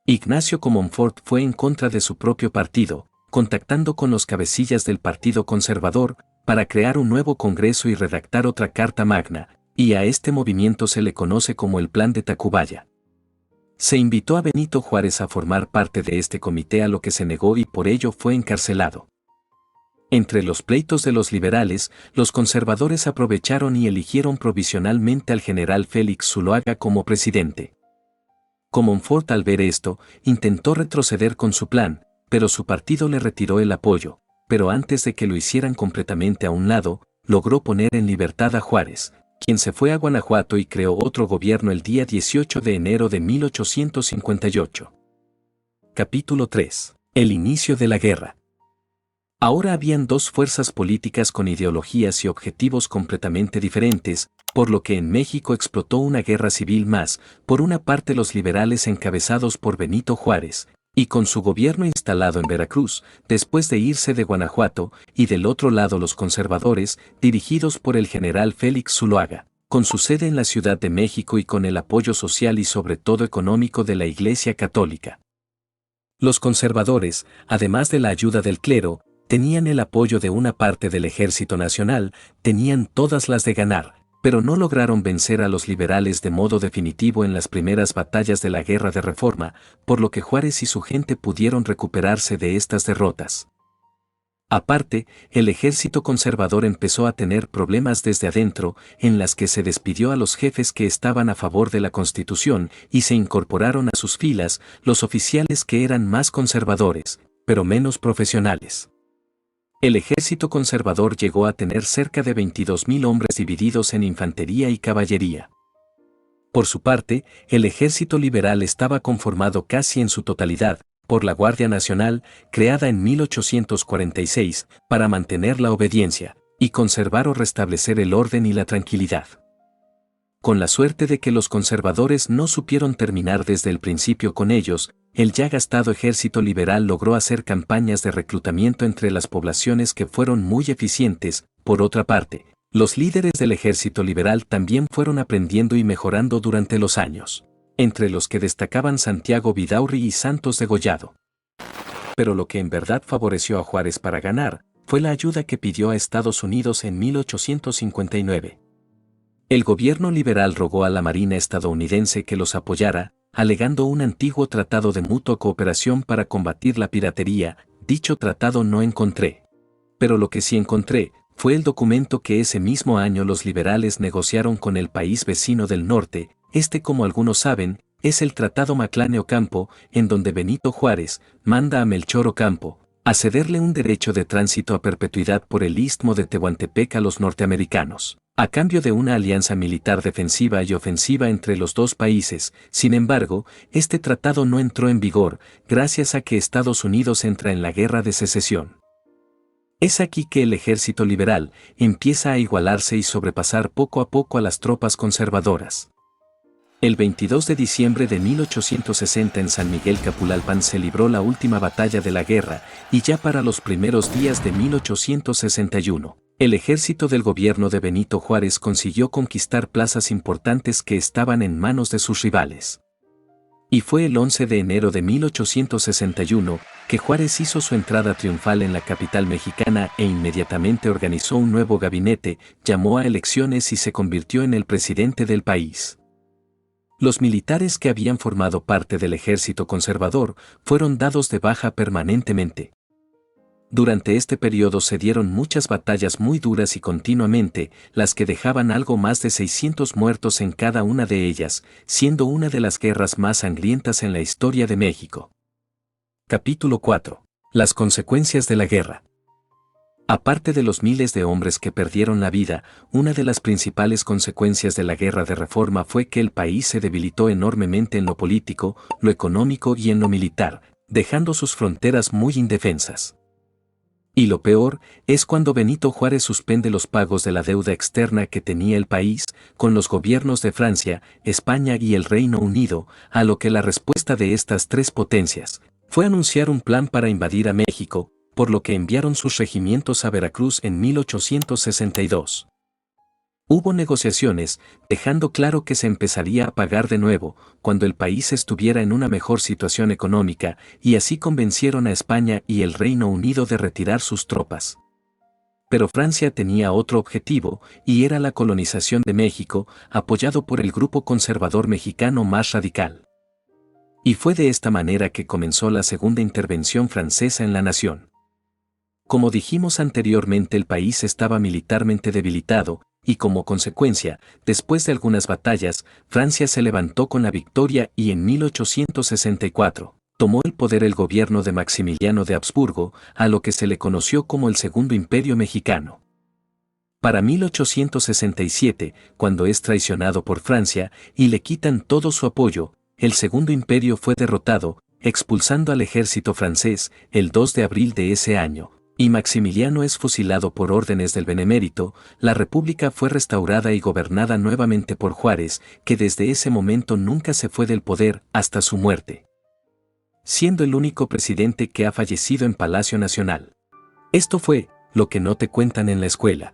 Ignacio Comonfort fue en contra de su propio partido, contactando con los cabecillas del Partido Conservador para crear un nuevo Congreso y redactar otra Carta Magna, y a este movimiento se le conoce como el Plan de Tacubaya. Se invitó a Benito Juárez a formar parte de este comité, a lo que se negó y por ello fue encarcelado. Entre los pleitos de los liberales, los conservadores aprovecharon y eligieron provisionalmente al general Félix Zuloaga como presidente. Comonfort, al ver esto, intentó retroceder con su plan, pero su partido le retiró el apoyo, pero antes de que lo hicieran completamente a un lado, logró poner en libertad a Juárez, quien se fue a Guanajuato y creó otro gobierno el día 18 de enero de 1858. Capítulo 3. El inicio de la guerra. Ahora habían dos fuerzas políticas con ideologías y objetivos completamente diferentes, por lo que en México explotó una guerra civil más, por una parte los liberales encabezados por Benito Juárez, y con su gobierno instalado en Veracruz, después de irse de Guanajuato, y del otro lado los conservadores, dirigidos por el general Félix Zuloaga, con su sede en la Ciudad de México y con el apoyo social y sobre todo económico de la Iglesia Católica. Los conservadores, además de la ayuda del clero, tenían el apoyo de una parte del Ejército Nacional, tenían todas las de ganar, pero no lograron vencer a los liberales de modo definitivo en las primeras batallas de la Guerra de Reforma, por lo que Juárez y su gente pudieron recuperarse de estas derrotas. Aparte, el ejército conservador empezó a tener problemas desde adentro, en las que se despidió a los jefes que estaban a favor de la Constitución y se incorporaron a sus filas los oficiales que eran más conservadores, pero menos profesionales. El ejército conservador llegó a tener cerca de 22.000 hombres divididos en infantería y caballería. Por su parte, el ejército liberal estaba conformado casi en su totalidad por la Guardia Nacional, creada en 1846, para mantener la obediencia y conservar o restablecer el orden y la tranquilidad. Con la suerte de que los conservadores no supieron terminar desde el principio con ellos, el ya gastado ejército liberal logró hacer campañas de reclutamiento entre las poblaciones que fueron muy eficientes. Por otra parte, los líderes del ejército liberal también fueron aprendiendo y mejorando durante los años, entre los que destacaban Santiago Vidaurri y Santos Degollado. Pero lo que en verdad favoreció a Juárez para ganar fue la ayuda que pidió a Estados Unidos en 1859. El gobierno liberal rogó a la Marina estadounidense que los apoyara, alegando un antiguo tratado de mutua cooperación para combatir la piratería. Dicho tratado no encontré. Pero lo que sí encontré fue el documento que ese mismo año los liberales negociaron con el país vecino del norte. Como algunos saben, es el Tratado Maclane-Ocampo, en donde Benito Juárez manda a Melchor Ocampo a cederle un derecho de tránsito a perpetuidad por el istmo de Tehuantepec a los norteamericanos, a cambio de una alianza militar defensiva y ofensiva entre los dos países. Sin embargo, este tratado no entró en vigor, gracias a que Estados Unidos entra en la Guerra de Secesión. Es aquí que el ejército liberal empieza a igualarse y sobrepasar poco a poco a las tropas conservadoras. El 22 de diciembre de 1860 en San Miguel Capulalpan se libró la última batalla de la guerra, y ya para los primeros días de 1861, el ejército del gobierno de Benito Juárez consiguió conquistar plazas importantes que estaban en manos de sus rivales. Y fue el 11 de enero de 1861 que Juárez hizo su entrada triunfal en la capital mexicana e inmediatamente organizó un nuevo gabinete, llamó a elecciones y se convirtió en el presidente del país. Los militares que habían formado parte del ejército conservador fueron dados de baja permanentemente. Durante este periodo se dieron muchas batallas muy duras y continuamente, las que dejaban algo más de 600 muertos en cada una de ellas, siendo una de las guerras más sangrientas en la historia de México. Capítulo 4. Las consecuencias de la guerra. Aparte de los miles de hombres que perdieron la vida, una de las principales consecuencias de la guerra de reforma fue que el país se debilitó enormemente en lo político, lo económico y en lo militar, dejando sus fronteras muy indefensas. Y lo peor es cuando Benito Juárez suspende los pagos de la deuda externa que tenía el país con los gobiernos de Francia, España y el Reino Unido, a lo que la respuesta de estas tres potencias fue anunciar un plan para invadir a México, por lo que enviaron sus regimientos a Veracruz en 1862. Hubo negociaciones, dejando claro que se empezaría a pagar de nuevo, cuando el país estuviera en una mejor situación económica, y así convencieron a España y el Reino Unido de retirar sus tropas. Pero Francia tenía otro objetivo, y era la colonización de México, apoyado por el grupo conservador mexicano más radical. Y fue de esta manera que comenzó la segunda intervención francesa en la nación. Como dijimos anteriormente, el país estaba militarmente debilitado, y como consecuencia, después de algunas batallas, Francia se levantó con la victoria y en 1864 tomó el poder el gobierno de Maximiliano de Habsburgo, a lo que se le conoció como el Segundo Imperio Mexicano. Para 1867, cuando es traicionado por Francia y le quitan todo su apoyo, el Segundo Imperio fue derrotado, expulsando al ejército francés el 2 de abril de ese año. Y Maximiliano es fusilado por órdenes del Benemérito. La República fue restaurada y gobernada nuevamente por Juárez, que desde ese momento nunca se fue del poder hasta su muerte, siendo el único presidente que ha fallecido en Palacio Nacional. Esto fue lo que no te cuentan en la escuela.